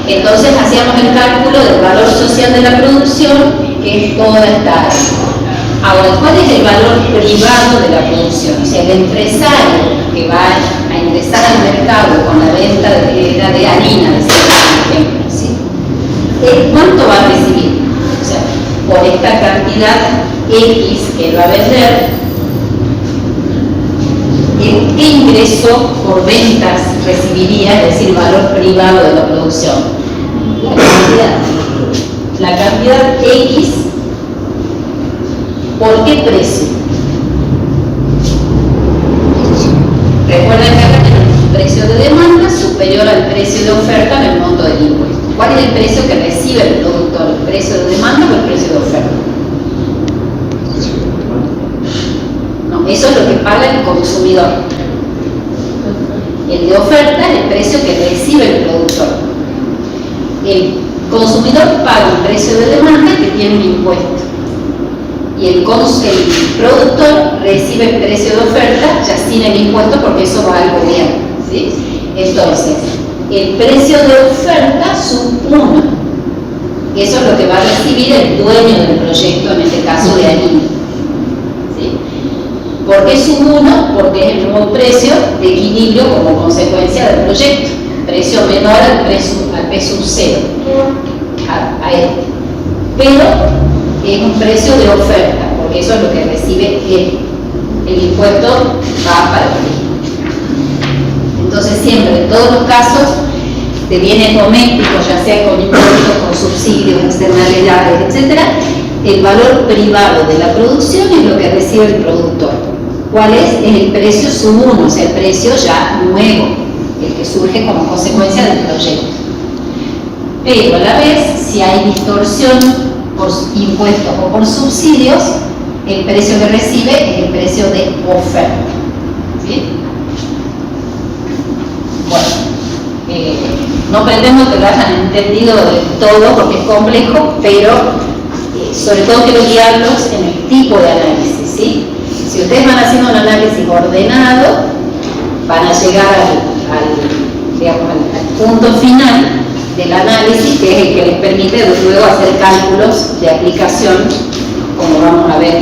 Entonces hacíamos el cálculo del valor social de la producción, que es toda esta área. Ahora, ¿cuál es el valor privado de la producción? O sea, el empresario que va a ingresar al mercado con la venta de harina, por ejemplo, ¿sí? ¿Cuánto va a recibir? O sea, por esta cantidad X que él va a vender, ¿qué ingreso por ventas recibiría, es decir, valor privado de la producción? La cantidad X, ¿por qué precio? Recuerden que acá tenemos un precio de demanda superior al precio de oferta en el monto del impuesto. ¿Cuál es el precio que recibe el productor? ¿El precio de demanda o el precio de oferta? No, eso es lo que paga el consumidor. El de oferta es el precio que recibe el productor. El consumidor paga un precio de demanda que tiene un impuesto. Y el productor recibe el precio de oferta ya sin el impuesto, porque eso va al gobierno, ¿sí? Entonces, el precio de oferta sub 1. Eso es lo que va a recibir el dueño del proyecto, en este caso de harina. ¿Sí? ¿Por qué sub 1? Porque es el nuevo precio de equilibrio como consecuencia del proyecto. Precio menor al P sub 0. A este. Pero es un precio de oferta, porque eso es lo que recibe él. El impuesto va para el origen. Entonces siempre, en todos los casos de bienes domésticos, ya sea con impuestos, con subsidios, externalidades, etc., el valor privado de la producción es lo que recibe el productor. ¿Cuál es? Es el precio sub 1, o sea, el precio ya nuevo, el que surge como consecuencia del proyecto. Pero a la vez, si hay distorsión por impuestos o por subsidios, el precio que recibe es el precio de oferta. ¿Sí? Bueno, no pretendo que lo hayan entendido del todo porque es complejo, pero sobre todo quiero guiarlos en el tipo de análisis, ¿sí? Si ustedes van haciendo un análisis ordenado, van a llegar al punto final del análisis, que es el que les permite luego hacer cálculos de aplicación, como vamos a ver